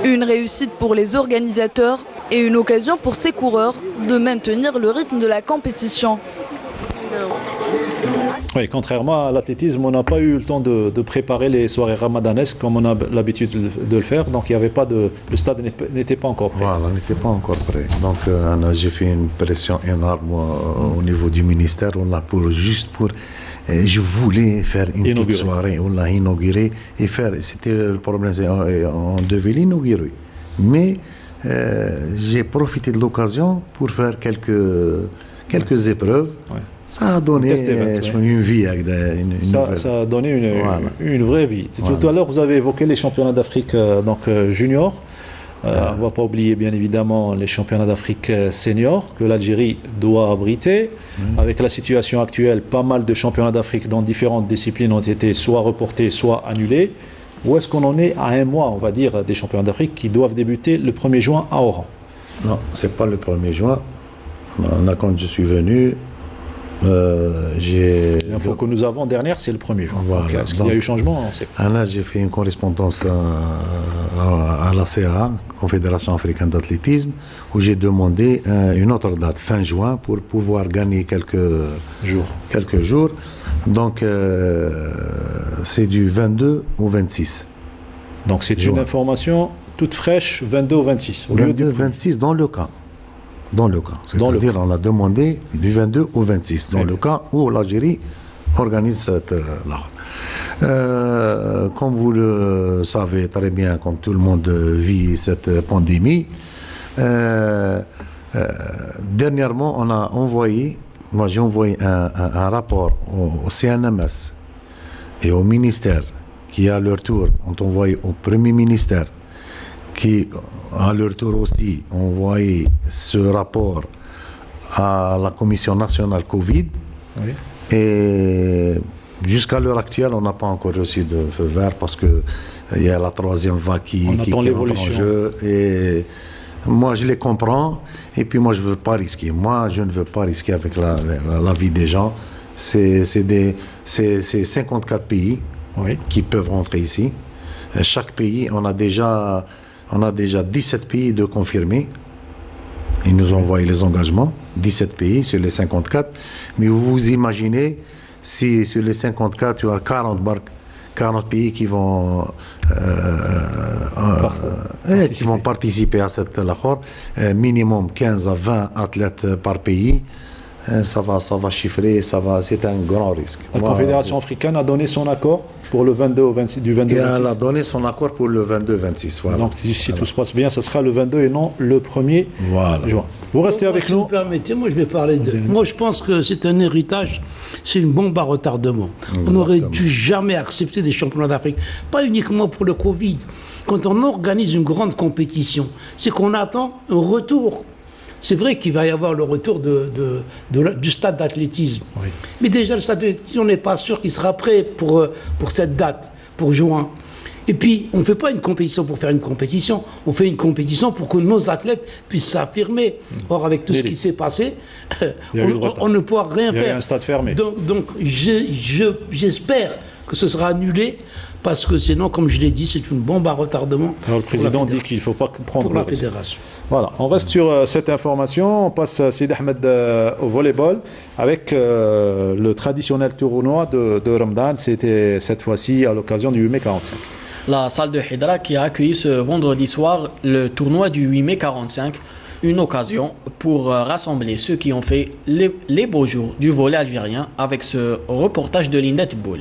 Speaker 9: Une réussite pour les organisateurs et une occasion pour ces coureurs de maintenir le rythme de la compétition.
Speaker 1: Oui, contrairement à l'athlétisme, on n'a pas eu le temps de préparer les soirées ramadanesques comme on a l'habitude de le faire. Donc il y avait pas le stade n'était pas encore prêt.
Speaker 2: Voilà, n'était pas encore prêt. Donc j'ai fait une pression énorme au niveau du ministère. On l'a je voulais faire une petite soirée. On l'a inauguré et faire. C'était le problème, on devait l'inaugurer. Mais j'ai profité de l'occasion pour faire quelques épreuves. Ouais. Ça a donné une vie.
Speaker 1: Ça a donné une vraie vie. Voilà. Tout à l'heure, vous avez évoqué les championnats d'Afrique junior. On ne va pas oublier, bien évidemment, les championnats d'Afrique senior que l'Algérie doit abriter. Avec la situation actuelle, pas mal de championnats d'Afrique dans différentes disciplines ont été soit reportés, soit annulés. Où est-ce qu'on en est à un mois, on va dire, des championnats d'Afrique qui doivent débuter le 1er juin à Oran?
Speaker 2: Non, ce n'est pas le 1er juin. Quand je suis venu,
Speaker 1: l'info que nous avons dernière, c'est le 1er juin. Voilà. Est-ce qu'il y a eu changement?
Speaker 2: Là, j'ai fait une correspondance à la CA, Confédération africaine d'athlétisme, où j'ai demandé une autre date, fin juin, pour pouvoir gagner quelques jours. Donc, c'est du 22 au 26.
Speaker 1: Donc, c'est une information toute fraîche, 22 au 26.
Speaker 2: Au lieu du 26 dans le cas. C'est-à-dire on a demandé du 22 au 26, dans le cas où l'Algérie organise cette comme vous le savez très bien, comme tout le monde vit cette pandémie, dernièrement j'ai envoyé un rapport au CNMS et au ministère qui à leur tour ont envoyé au Premier ministère qui à leur tour aussi envoyé ce rapport à la Commission nationale Covid. Oui. Et jusqu'à l'heure actuelle, on n'a pas encore reçu de feu vert parce qu'il y a la 3e vague qui entre en jeu. Et moi, je les comprends. Et puis moi, je ne veux pas risquer. Moi, je ne veux pas risquer avec la vie des gens. C'est 54 pays qui peuvent rentrer ici. Chaque pays, on a déjà 17 pays de confirmés. Ils nous ont envoyé les engagements, 17 pays sur les 54. Mais vous imaginez si sur les 54, il y a 40 pays qui vont participer à cette l'accord. Minimum 15 à 20 athlètes par pays. Ça va chiffrer, c'est un grand risque.
Speaker 1: La Confédération africaine a donné son accord pour le 22 au 26, du 22 au 26.
Speaker 2: Elle a donné son accord pour le 22-26. Voilà.
Speaker 1: Donc si tout se passe bien, ce sera le 22 et non le 1er juin. Vous restez avec nous.
Speaker 3: Si vous permettez, moi je vais parler de... Moi je pense que c'est un héritage, c'est une bombe à retardement. Exactement. On n'aurait dû jamais accepter des championnats d'Afrique, pas uniquement pour le Covid. Quand on organise une grande compétition, c'est qu'on attend un retour. C'est vrai qu'il va y avoir le retour du stade d'athlétisme. Oui. Mais déjà, le stade d'athlétisme, on n'est pas sûr qu'il sera prêt pour cette date, pour juin. Et puis, on ne fait pas une compétition pour faire une compétition, on fait une compétition pour que nos athlètes puissent s'affirmer. Or, avec tout ce qui s'est passé, on ne pourra rien faire.
Speaker 1: Il y a un stade fermé.
Speaker 3: Donc j'espère que ce sera annulé, parce que sinon, comme je l'ai dit, c'est une bombe à retardement.
Speaker 1: Alors, le président dit qu'il ne faut pas prendre
Speaker 3: pour la fédération.
Speaker 1: Voilà, on reste sur cette information. On passe à Sid Ahmed au volleyball avec le traditionnel tournoi de Ramadan. C'était cette fois-ci à l'occasion du 8 mai 45.
Speaker 4: La salle de Hydra qui a accueilli ce vendredi soir le tournoi du 8 mai 45. Une occasion pour rassembler ceux qui ont fait les beaux jours du volley algérien avec ce reportage de Linda Teboul.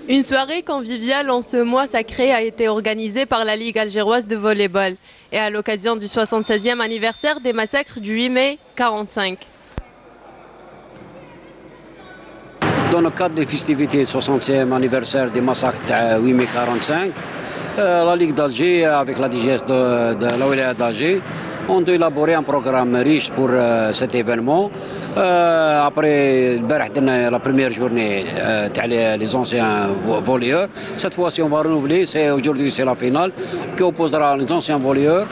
Speaker 18: Une soirée conviviale en ce mois sacré a été organisée par la Ligue algéroise de volleyball et à l'occasion du 76e anniversaire des massacres du 8 mai 45.
Speaker 19: Dans le cadre des festivités du 60e anniversaire des massacres de 8 mai 45, la Ligue d'Alger, avec la DGS de la Wilaya d'Alger, ont élaboré un programme riche pour cet événement. Après la première journée, les anciens volleyeurs. Cette fois-ci, on va renouveler. Aujourd'hui, c'est la finale qui opposera les anciens volleyeurs,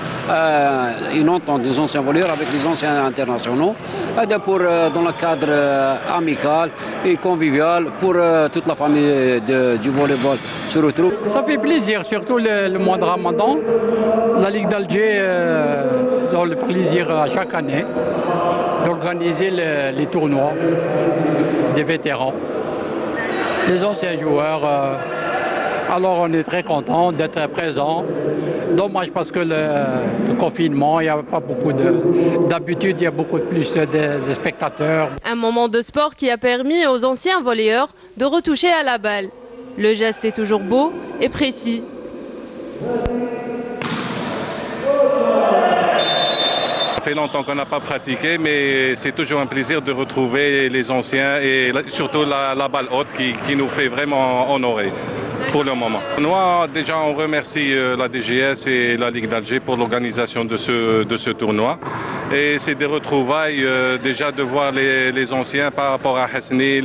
Speaker 19: une entente des anciens volleyeurs avec les anciens internationaux, dans le cadre amical et convivial pour toute la famille du volleyball se retrouve.
Speaker 20: Ça fait plaisir, surtout le mois de Ramadan. La Ligue d'Alger a le plaisir à chaque année d'organiser les tournois des vétérans, les anciens joueurs. Alors on est très content d'être présent. Dommage parce que le confinement, il n'y a pas beaucoup d'habitude, il y a beaucoup plus de spectateurs.
Speaker 18: Un moment de sport qui a permis aux anciens volleyeurs de retoucher à la balle. Le geste est toujours beau et précis.
Speaker 21: Ça fait longtemps qu'on n'a pas pratiqué, mais c'est toujours un plaisir de retrouver les anciens et surtout la balle haute qui nous fait vraiment honorer pour le moment. Nous, déjà, on remercie la DGS et la Ligue d'Alger pour l'organisation de ce tournoi. Et c'est des retrouvailles déjà de voir les anciens par rapport à Hassani,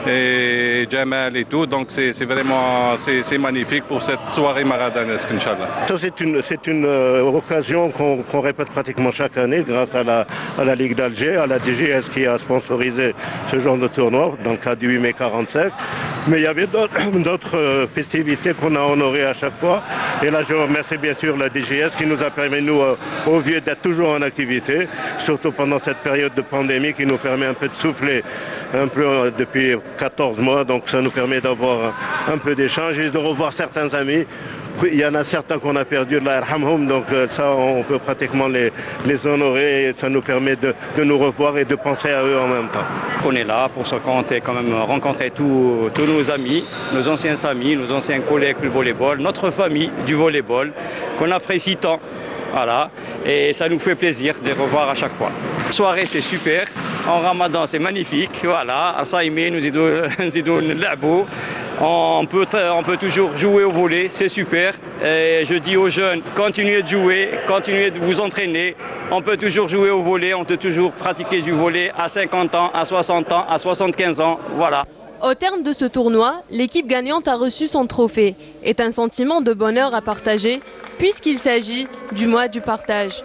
Speaker 21: et Jamal et tout. Donc c'est vraiment c'est magnifique pour cette soirée maradanesque, Inch'Allah.
Speaker 22: C'est une occasion qu'on répète pratiquement chaque année grâce à la Ligue d'Alger, à la DGS qui a sponsorisé ce genre de tournoi dans le cadre du 8 mai 45. Mais il y avait d'autres festivités qu'on a honorées à chaque fois. Et là, je remercie bien sûr la DGS qui nous a permis, nous, aux vieux, d'être toujours en activité, surtout pendant cette période de pandémie qui nous permet un peu de souffler un peu depuis 14 mois. Donc ça nous permet d'avoir un peu d'échange et de revoir certains amis. Il y en a certains qu'on a perdus, Allah yarhamhum, donc ça on peut pratiquement les honorer et ça nous permet de nous revoir et de penser à eux en même temps.
Speaker 23: On est là pour se compter, quand même rencontrer tous nos amis, nos anciens amis, nos anciens collègues du volleyball, notre famille du volleyball qu'on apprécie tant. Voilà, et ça nous fait plaisir de revoir à chaque fois. La soirée c'est super, en Ramadan c'est magnifique, voilà, Al-Saïmi nous l'abou. On peut toujours jouer au volley, c'est super. Et je dis aux jeunes, continuez de jouer, continuez de vous entraîner. On peut toujours jouer au volley, on peut toujours pratiquer du volley à 50 ans, à 60 ans, à 75 ans, voilà.
Speaker 18: Au terme de ce tournoi, l'équipe gagnante a reçu son trophée. C'est un sentiment de bonheur à partager, puisqu'il s'agit du mois du partage.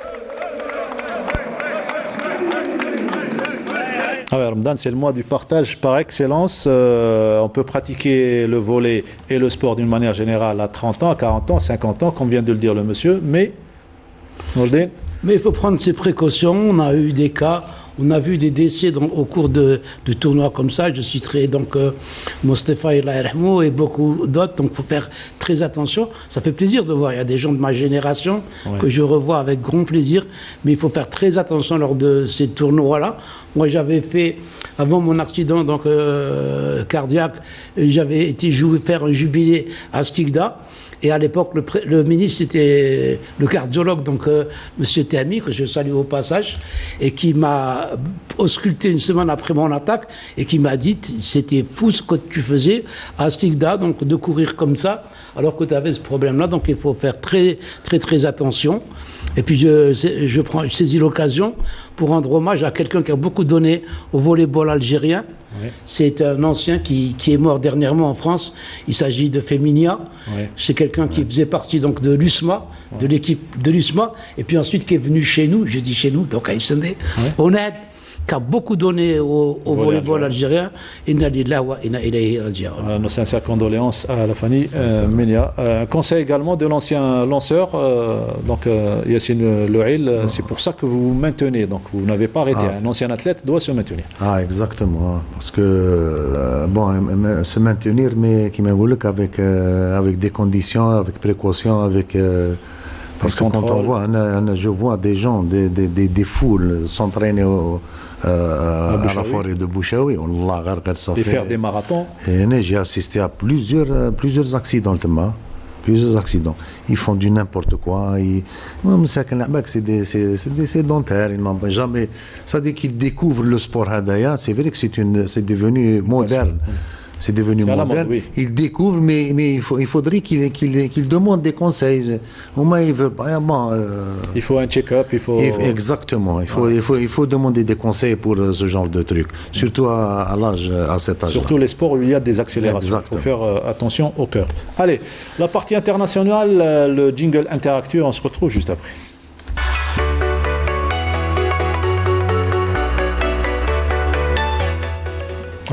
Speaker 1: Ah ouais, Ramadan, c'est le mois du partage par excellence. On peut pratiquer le volley et le sport d'une manière générale à 30 ans, à 40 ans, 50 ans, comme vient de le dire le monsieur. Mais
Speaker 3: il faut prendre ses précautions. On a eu des cas. On a vu des décès au cours de tournois comme ça. Je citerai donc Mostefa et beaucoup d'autres. Donc il faut faire très attention. Ça fait plaisir de voir. Il y a des gens de ma génération que je revois avec grand plaisir. Mais il faut faire très attention lors de ces tournois-là. Moi, j'avais fait, avant mon accident cardiaque, j'avais été faire un jubilé à Stigda. Et à l'époque, le ministre, c'était le cardiologue, donc M. Théami, que je salue au passage, et qui m'a ausculté une semaine après mon attaque, et qui m'a dit, c'était fou ce que tu faisais à Stigda, donc de courir comme ça, alors que tu avais ce problème-là. Donc il faut faire très, très, très attention. Et puis je saisis l'occasion pour rendre hommage à quelqu'un qui a beaucoup donné au volleyball algérien. Oui. C'est un ancien qui est mort dernièrement en France. Il s'agit de Féminia. Oui. C'est quelqu'un qui faisait partie donc de l'USMA, de l'équipe de l'USMA, et puis ensuite qui est venu chez nous, je dis chez nous, donc à Issendé, on aide, qui a beaucoup donné au volleyball algérien. Inna lillahi wa inna ilayhi raji'un.
Speaker 1: Nos sincères condoléances à la famille Ménia. Un conseil également de l'ancien lanceur, donc Yassine Louil, c'est pour ça que vous vous maintenez, donc vous n'avez pas arrêté. Un ancien athlète doit se maintenir.
Speaker 2: Ah, exactement, parce que se maintenir, mais qui m'évolue avec des conditions, avec précaution, avec. Parce que quand on voit, je vois des gens, des foules s'entraîner à la forêt de Bouchaoui,
Speaker 1: et faire des marathons.
Speaker 2: Et j'ai assisté à plusieurs accidents. Plusieurs accidents. Ils font du n'importe quoi. C'est des sédentaires. Ils n'ont jamais. Ça dit qu'ils découvrent le sport hadaya. C'est vrai que c'est devenu moderne. C'est devenu moderne. Oui. Ils découvrent, mais il faudrait qu'ils demandent des conseils. Au moins, ils veulent pas.
Speaker 1: Il faut un check-up.
Speaker 2: Exactement. Il faut demander des conseils pour ce genre de trucs. Surtout à l'âge, à cet âge.
Speaker 1: Surtout les sports où il y a des accélérations. Il faut faire attention au cœur. Allez, la partie internationale, le jingle interactu, on se retrouve juste après.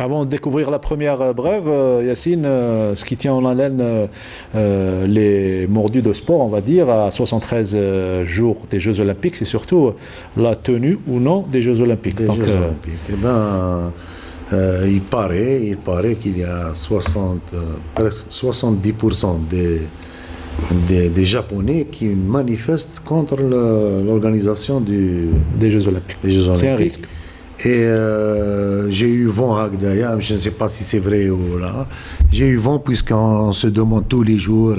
Speaker 1: Avant de découvrir la première brève, Yacine, ce qui tient en haleine les mordus de sport, on va dire, à 73 jours des Jeux Olympiques, c'est surtout la tenue ou non des Jeux Olympiques.
Speaker 2: Olympiques. Il paraît qu'il y a presque 70% des Japonais qui manifestent contre l'organisation des Jeux Olympiques.
Speaker 1: C'est un risque.
Speaker 2: Et j'ai eu vent à Agdaya, je ne sais pas si c'est vrai ou là. J'ai eu vent puisqu'on se demande tous les jours.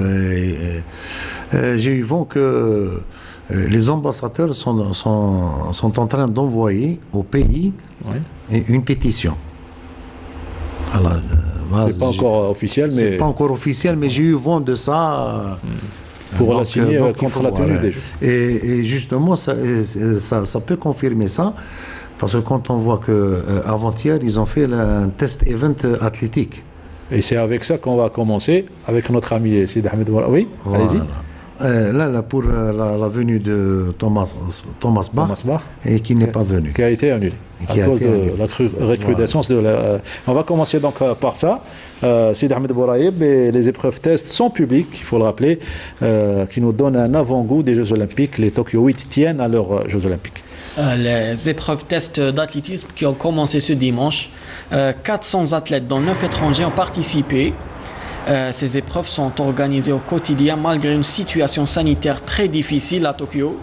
Speaker 2: J'ai eu vent que les ambassadeurs sont en train d'envoyer au pays une pétition.
Speaker 1: C'est pas encore officiel, mais
Speaker 2: c'est pas encore officiel, mais j'ai eu vent de ça.
Speaker 1: Pour la signer contre la tenue des Jeux.
Speaker 2: Et justement, ça peut confirmer ça. Parce que quand on voit qu'avant-hier, ils ont fait un test event athlétique.
Speaker 1: Et c'est avec ça qu'on va commencer, avec notre ami Sid Ahmed. Oui,
Speaker 2: voilà. Allez-y. Là, pour la venue de Thomas Bach, et qui n'est pas venu.
Speaker 1: Qui a été annulé. À cause de la recrudescence de la... On va commencer donc par ça. Sid Ahmed Bouraïb, et les épreuves tests sont publiques, il faut le rappeler, qui nous donnent un avant-goût des Jeux Olympiques. Les Tokyo 8 tiennent à leurs Jeux Olympiques.
Speaker 4: Les épreuves tests d'athlétisme qui ont commencé ce dimanche. 400 athlètes, dont 9 étrangers, ont participé. Ces épreuves sont organisées au quotidien malgré une situation sanitaire très difficile à Tokyo.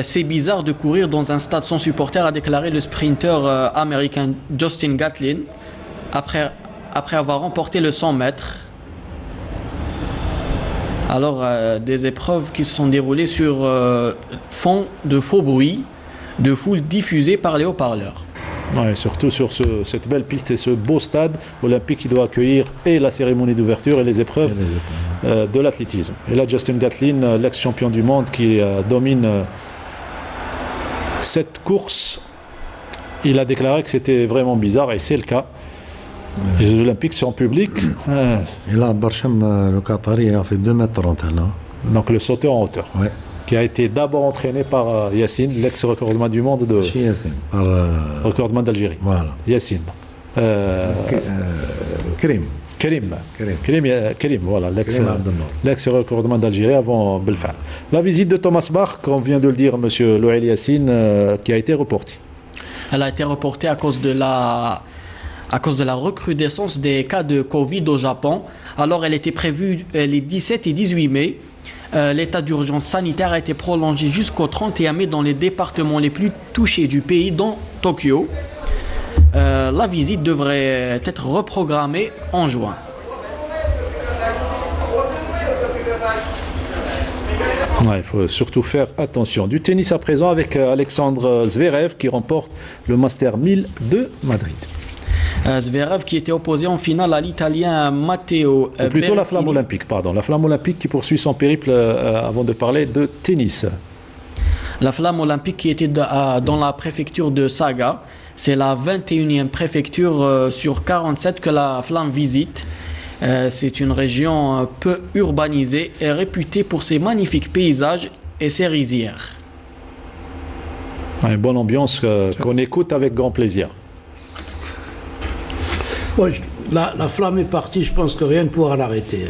Speaker 4: C'est bizarre de courir dans un stade sans supporters, a déclaré le sprinter américain Justin Gatlin après avoir remporté le 100 mètres. Alors, des épreuves qui se sont déroulées sur fond de faux bruits, de foule diffusée par les haut-parleurs.
Speaker 1: Ouais, surtout sur cette belle piste et ce beau stade olympique qui doit accueillir et la cérémonie d'ouverture et les épreuves de l'athlétisme. Et là, Justin Gatlin, l'ex-champion du monde qui domine cette course, il a déclaré que c'était vraiment bizarre et c'est le cas. Les Jeux Olympiques sont publics.
Speaker 2: Et là, Barchem, le Qatari, a fait 2,30 m.
Speaker 1: Donc le sauteur en hauteur.
Speaker 2: Ouais.
Speaker 1: Qui a été d'abord entraîné par Yacine, l'ex-recordman du monde de...
Speaker 2: Chez Yacine.
Speaker 1: Recordman d'Algérie.
Speaker 2: Voilà.
Speaker 1: Yacine. Karim, voilà, l'ex-recordman d'Algérie avant Belfast. La visite de Thomas Bach, comme vient de le dire M. Louail Yacine, qui a été reportée.
Speaker 4: Elle a été reportée à cause de la recrudescence des cas de Covid au Japon. Alors elle était prévue les 17 et 18 mai. L'état d'urgence sanitaire a été prolongé jusqu'au 31 mai dans les départements les plus touchés du pays, dont Tokyo. La visite devrait être reprogrammée en juin.
Speaker 1: Il faut surtout faire attention. Du tennis à présent avec Alexandre Zverev qui remporte le Master 1000 de Madrid.
Speaker 4: Zverev qui était opposé en finale à l'Italien Matteo
Speaker 1: Berrettini. Plutôt la flamme olympique, pardon. La flamme olympique qui poursuit son périple avant de parler de tennis.
Speaker 4: La flamme olympique qui était dans la préfecture de Saga. C'est la 21e préfecture sur 47 que la flamme visite. C'est une région peu urbanisée et réputée pour ses magnifiques paysages et ses rizières.
Speaker 1: Une bonne ambiance qu'on écoute avec grand plaisir.
Speaker 3: Ouais, la flamme est partie, je pense que rien ne pourra l'arrêter.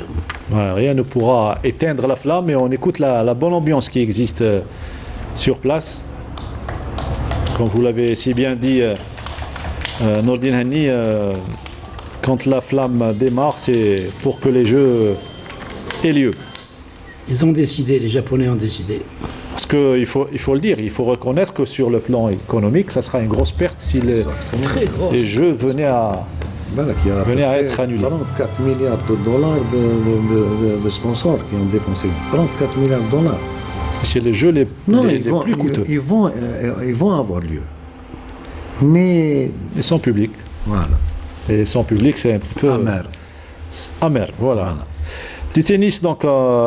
Speaker 1: Rien ne pourra éteindre la flamme, mais on écoute la bonne ambiance qui existe sur place. Comme vous l'avez si bien dit, Nordine Hani, quand la flamme démarre, c'est pour que les Jeux aient lieu.
Speaker 3: Ils ont décidé, les Japonais ont décidé.
Speaker 1: Parce qu'il faut le dire, il faut reconnaître que sur le plan économique, ça sera une grosse perte si les Jeux venaient venait à être annulé.
Speaker 2: 34 milliards de dollars de sponsors qui ont dépensé. 34 milliards de dollars.
Speaker 1: C'est les jeux les plus coûteux.
Speaker 2: Ils vont avoir lieu. Mais...
Speaker 1: Et sans public.
Speaker 2: Voilà.
Speaker 1: Et sans public, c'est un peu... Amer, voilà. Du tennis, donc,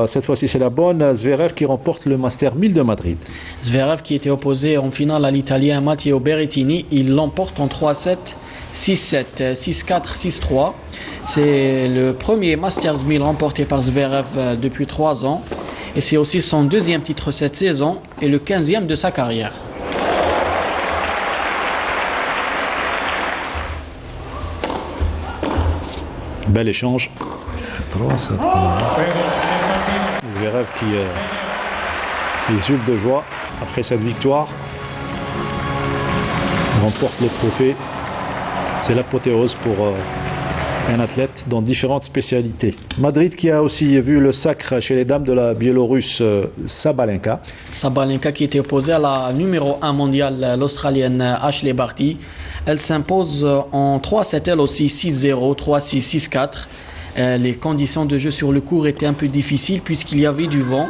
Speaker 1: cette fois-ci, c'est la bonne. Zverev qui remporte le Master 1000 de Madrid.
Speaker 4: Zverev qui était opposé en finale à l'Italien Matteo Berrettini. Il l'emporte en 3-7, 6-7, 6-4, 6-3. C'est le premier Masters 1000 remporté par Zverev depuis 3 ans. Et c'est aussi son 2e titre cette saison et le 15e de sa carrière.
Speaker 1: Bel échange.
Speaker 2: 3-7.
Speaker 1: Zverev qui exulte de joie après cette victoire. Il remporte le trophée. C'est l'apothéose pour un athlète dans différentes spécialités. Madrid qui a aussi vu le sacre chez les dames de la Biélorusse Sabalenka.
Speaker 4: Sabalenka qui était opposée à la numéro 1 mondiale, l'Australienne Ashley Barty. Elle s'impose en 3-7, elle aussi 6-0, 3-6, 6-4. Les conditions de jeu sur le court étaient un peu difficiles puisqu'il y avait du vent.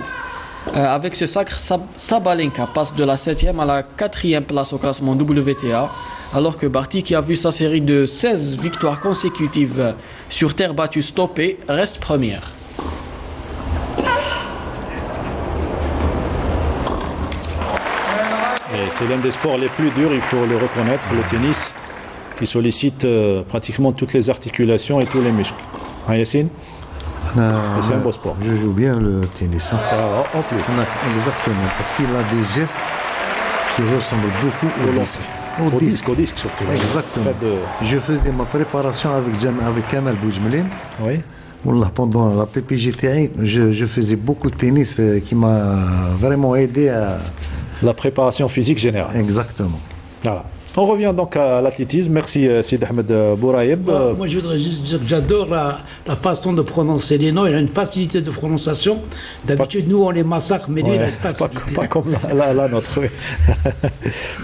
Speaker 4: Avec ce sacre, Sabalenka passe de la 7e à la 4e place au classement WTA, alors que Barty, qui a vu sa série de 16 victoires consécutives sur terre battue stoppée, reste première.
Speaker 1: C'est l'un des sports les plus durs, il faut le reconnaître, le tennis, qui sollicite pratiquement toutes les articulations et tous les muscles. Hein, Yacine? C'est un beau sport.
Speaker 2: Je joue bien le tennis. Hein.
Speaker 1: En plus.
Speaker 2: Exactement, parce qu'il a des gestes qui ressemblent beaucoup au disque.
Speaker 1: Au disque surtout.
Speaker 2: Exactement. Je faisais ma préparation avec Kamal Boujmelin.
Speaker 1: Oui.
Speaker 2: Pendant la PPGTI, je faisais beaucoup de tennis qui m'a vraiment aidé à...
Speaker 1: La préparation physique générale.
Speaker 2: Exactement.
Speaker 1: Voilà. On revient donc à l'athlétisme. Merci Sid Ahmed Bouraïeb.
Speaker 3: Moi je voudrais juste dire que j'adore la façon de prononcer les noms. Il a une facilité de prononciation. D'habitude nous on les massacre, mais lui il a une facilité.
Speaker 1: Pas comme la nôtre. Oui.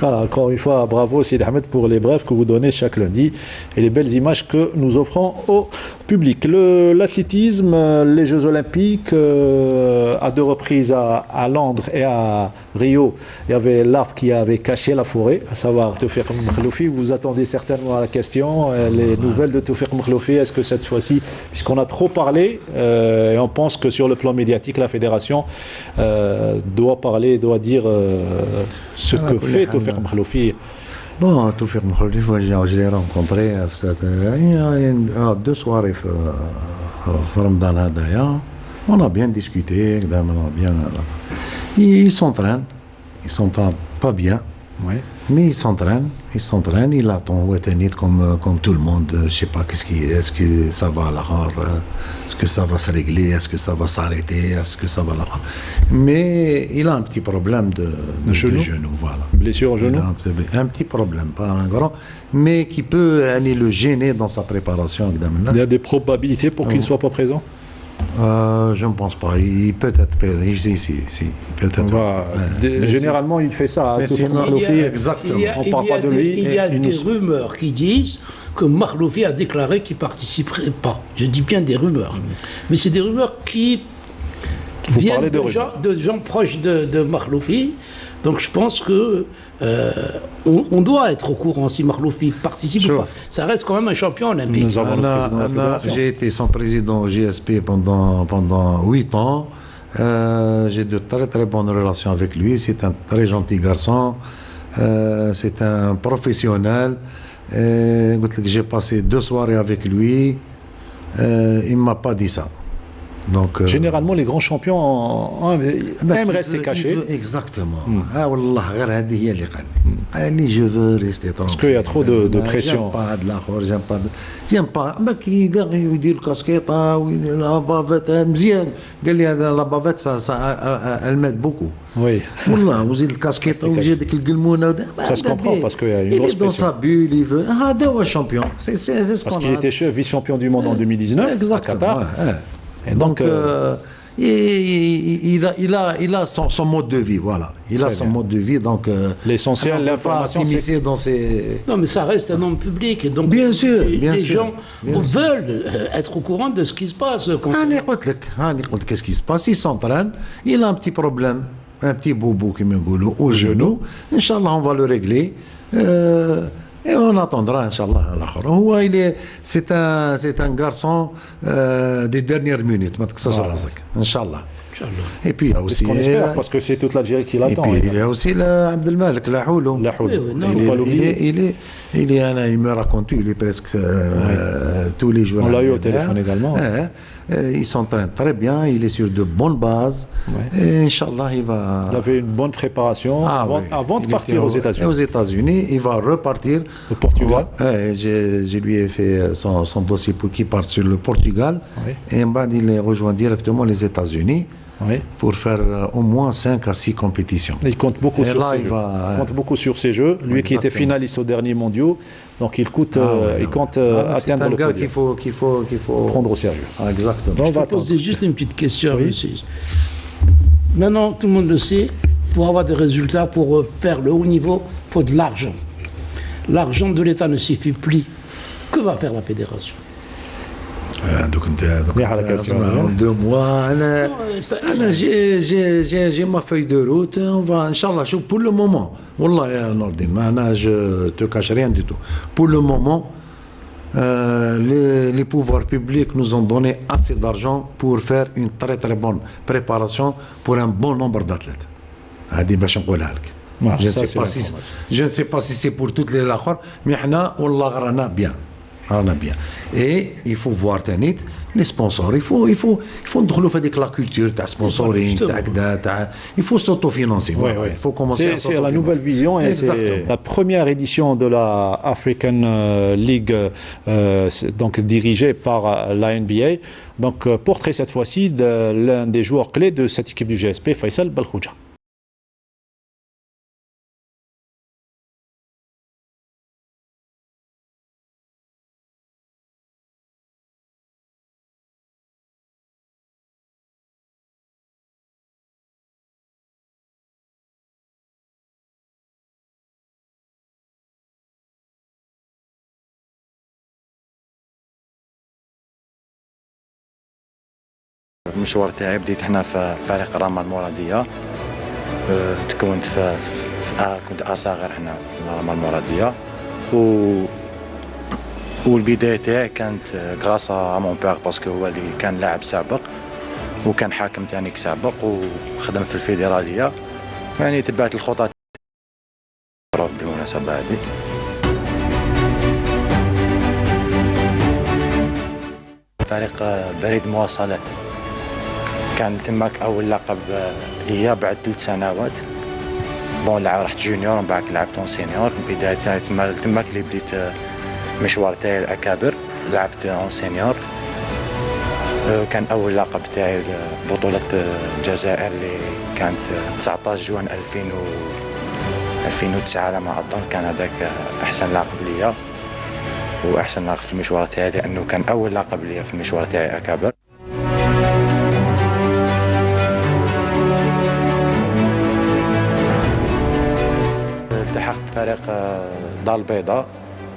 Speaker 1: Voilà, encore une fois, bravo Sid Ahmed pour les brefs que vous donnez chaque lundi et les belles images que nous offrons au public. L'athlétisme, les Jeux Olympiques, à 2 reprises à Londres et à Rio, il y avait l'arbre qui avait caché la forêt, à savoir Toufiq Mkhloufi. Vous attendez certainement à la question, les nouvelles de Toufiq Mkhloufi. Est-ce que cette fois-ci, puisqu'on a trop parlé, et on pense que sur le plan médiatique, la fédération doit parler, doit dire ce que fait Toufiq Mkhloufi.
Speaker 2: Bon, Toufiq Mkhloufi, je l'ai rencontré il y a 2 soirées في رمضان هذايا. On a bien discuté, il s'entraîne pas bien,
Speaker 1: oui.
Speaker 2: Mais il s'entraîne, il attend comme tout le monde. Je sais pas est-ce que ça va est-ce que ça va se régler, est-ce que ça va s'arrêter, est-ce que ça va mais il a un petit problème de genou, voilà.
Speaker 1: Blessure au genou.
Speaker 2: Un petit problème, pas un grand, mais qui peut aller le gêner dans sa préparation.
Speaker 1: Il y a des probabilités pour qu'il ne soit pas présent.
Speaker 2: Je ne pense pas. Il peut être présent. Si, peut-être.
Speaker 1: Généralement, il fait ça.
Speaker 2: Exactement.
Speaker 3: On ne parle pas de lui. Il y a des rumeurs qui disent que Mkhloufi a déclaré qu'il ne participerait pas. Je dis bien des rumeurs. Mais c'est des rumeurs qui viennent de gens proches de Mkhloufi. Donc je pense que on doit être au courant si Mkhloufi participe ou pas. Ça reste quand même un champion olympique.
Speaker 2: J'ai été son président au JSP pendant 8 ans. J'ai de très très bonnes relations avec lui. C'est un très gentil garçon. C'est un professionnel. J'ai passé 2 soirées avec lui. Il ne m'a pas dit ça. Donc,
Speaker 1: généralement, les grands champions aiment rester cachés.
Speaker 2: Exactement. Je veux rester tranquille.
Speaker 1: Parce qu'il y a trop de pression.
Speaker 2: J'aime pas de l'accord, j'aime pas. Qui يدير الكاسكيطه ولا بافيت مزيان قال لي هذا لا بافيت elle m'aide beaucoup.
Speaker 1: Oui.
Speaker 2: والله وزيد الكاسكيطه وزيد ديك القلمونه.
Speaker 1: Ça se comprend parce qu'il y a une grosse pression.
Speaker 2: Il est dans sa bulle, il veut. هذا هو champion. C'est
Speaker 1: parce qu'il était vice-champion du monde en 2019 à Qatar.
Speaker 2: Et donc, il a son mode de vie, voilà. Il a son mode de vie, donc
Speaker 1: l'essentiel, l'information,
Speaker 2: s'immiscer dans ses...
Speaker 3: Non, mais ça reste un homme public, donc
Speaker 2: bien sûr,
Speaker 3: les gens veulent être au courant de ce qui se passe.
Speaker 2: Qu'est-ce qui se passe? Il s'entraîne, il a un petit problème, un petit boubou qui me goulou au genou. Inch'Allah, on va le régler. Et on attendra, Inch'Allah. C'est un garçon des dernières minutes. Inch'Allah. Et puis il y a aussi.
Speaker 1: On espère, parce que c'est toute l'Algérie qui l'attend.
Speaker 2: Et puis il y a aussi Abdelmalek Lahoulou. Il me raconte, il est presque tous les jours.
Speaker 1: On l'a eu au téléphone également.
Speaker 2: Il s'entraîne très bien, il est sur de bonnes bases. Et Inch'Allah, il
Speaker 1: avait une bonne préparation avant de partir aux États-Unis.
Speaker 2: Aux États-Unis, il va repartir
Speaker 1: au Portugal.
Speaker 2: Je lui ai fait son dossier pour qu'il parte sur le Portugal. Et il rejoint directement les États-Unis. Pour faire au moins 5 à 6 compétitions.
Speaker 1: Il compte beaucoup sur ces jeux. Lui qui était finaliste aux derniers mondiaux, donc il compte atteindre le podium.
Speaker 2: Qu'il faut
Speaker 1: prendre au sérieux.
Speaker 2: Exactement.
Speaker 3: Je vais poser juste une petite question. Maintenant, tout le monde le sait, pour avoir des résultats, pour faire le haut niveau, il faut de l'argent. L'argent de l'État ne suffit plus. Que va faire la fédération?
Speaker 2: En 2 mois, j'ai ma feuille de route. On va, Inch'Allah, pour le moment, Wallah, Nordin, je te cache rien du tout. Pour le moment, les pouvoirs publics nous ont donné assez d'argent pour faire une très très bonne préparation pour un bon nombre d'athlètes. Je ne sais pas si c'est pour toutes les lakhor, mais on a bien. Et il faut voir les sponsors. Il faut nous faire la culture de sponsoring. Il faut s'autofinancer. Il faut commencer à
Speaker 1: c'est la nouvelle vision. Et c'est la première édition de la African League, donc dirigée par la NBA. Donc portrait cette fois-ci de l'un des joueurs clés de cette équipe du GSP, Faisal Belkhouja.
Speaker 5: المشوار تاعي بديت هنا في فريق راما المرادية. تكونت كنت أصغر هنا في راما المرادية والبداية تاعي كانت غراس ا مون بير باسكو هو اللي كان لاعب سابق وكان حاكم تاني سابق وخدم في الفيدرالية، يعني تبعت الخطط بالمناسبة هذه. فريق بريد مواصلات كان تماك اول لقب ليا بعد 3 سنوات. بون رحت جونيور ومن بعد لعبت اون سينيور. بداية تماك اللي بديت مشوار تاعي الاكابر، لعبت اون سينيور. كان اول لقب تاعي بطولة الجزائر اللي كانت 19 جوان 2009 على ما اظن. كان هذاك احسن لقب ليا واحسن لقب في المشوار تاعي، لانه كان اول لقب ليا في المشوار تاعي اكابر. التحقت بفريق دار البيضاء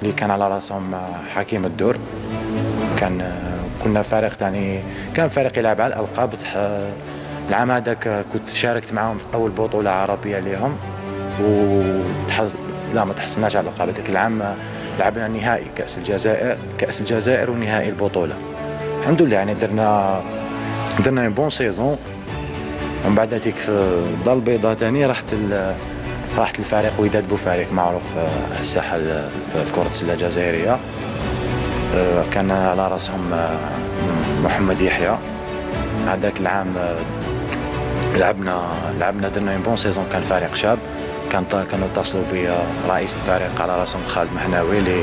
Speaker 5: اللي كان على راسهم حكيم الدور. كنا فريق تاني، كان فريق يلعب على الالقاب. العام هذاك كنت شاركت معاهم في اول بطوله عربيه ليهم لا ما تحصلناش على الالقاب. هذاك العام لعبنا نهائي كأس الجزائر ونهائي البطولة. الحمد لله، يعني درنا بون سيزون. ومن بعد هذيك في دار البيضاء ثاني رحت لفريق وداد بوفريق معروف في الساحة في كرة السلة الجزائرية. كان على راسهم محمد يحيى. هذاك العام لعبنا درنا بون سيزون. كان فريق شاب، كانوا اتصلوا بي رئيس الفريق على راسهم خالد محناوي اللي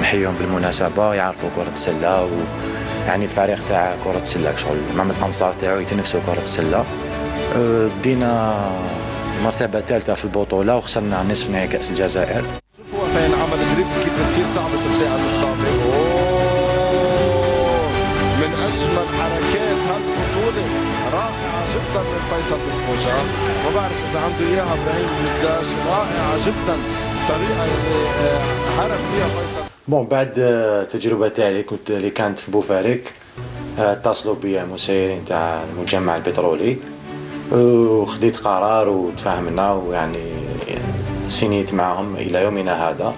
Speaker 5: نحييهم بالمناسبة، يعرفوا كرة السلة يعني الفريق تاع كرة السلة شغل محمد أنصار تاعو يتنفسوا كرة السلة. دينا مرتبة ثالثة في البطولة وخسرنا نصف نهائي كأس الجزائر.
Speaker 6: شوفوا فين عمل دريب كيف تصير صعبة تطلع الخطابي. من أجمل حركات هالبطولة رائعة جدا من فيصل بن خوجة، ما بعرف إذا عنده إياها إبراهيم الداش، رائعة جدا الطريقة اللي هرب فيها فيصل.
Speaker 5: بون بعد تجربة تاعي اللي كانت في بوفاريك اتصلوا بيا المسيرين تاع المجمع البترولي وخديت قرار وتفاهمنا ويعني سينيت معهم إلى يومنا هذا.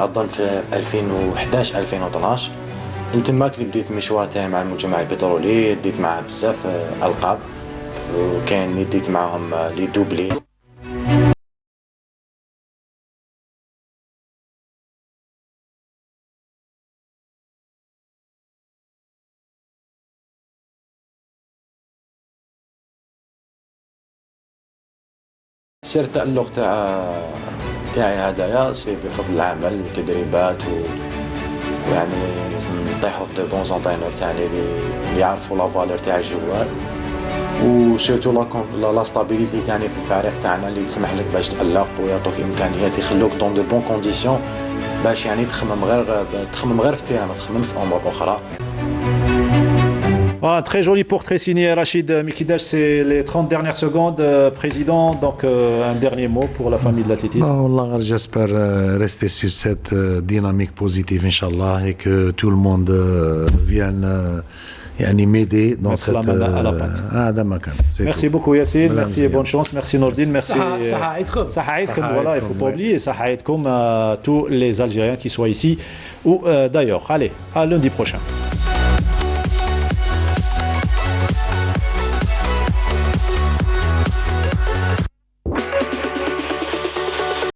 Speaker 5: أظن في 2011 2012 تماك اللي بديت المشوار تاعي مع المجمع البترولي، ديت معاه بزاف ألقاب وكان اللي ديت معهم لي دوبلي. سير التألق تاعي هدايا سي بفضل العمل والتدريبات ويعني نطيحوا في لي بون زونطينور تاعنا اللي يعرفوا لا فالور تاع الجوار وسيرتو لا ستابيليتي تاعنا في الفريق تاعنا اللي تسمح لك باش تألق ويعطوك امكانيات يخلوك دون دو بون كونديسيون باش يعني تخمم غير في التيران، ما تخممش في امور اخرى.
Speaker 1: Voilà, très joli portrait signé Rachid Mikidash, c'est les 30 dernières secondes. Président, donc un dernier mot pour la famille de l'athlétisme.
Speaker 2: Wallah, j'espère rester sur cette dynamique positive, Inch'Allah, et que tout le monde vienne m'aider dans cette...
Speaker 1: Merci beaucoup Yassine, merci et bonne chance, merci Nordine, merci... Sahaïdkoum, voilà, il ne faut pas oublier, Sahaïdkoum, tous les Algériens qui soient ici ou d'ailleurs. Allez, à lundi prochain.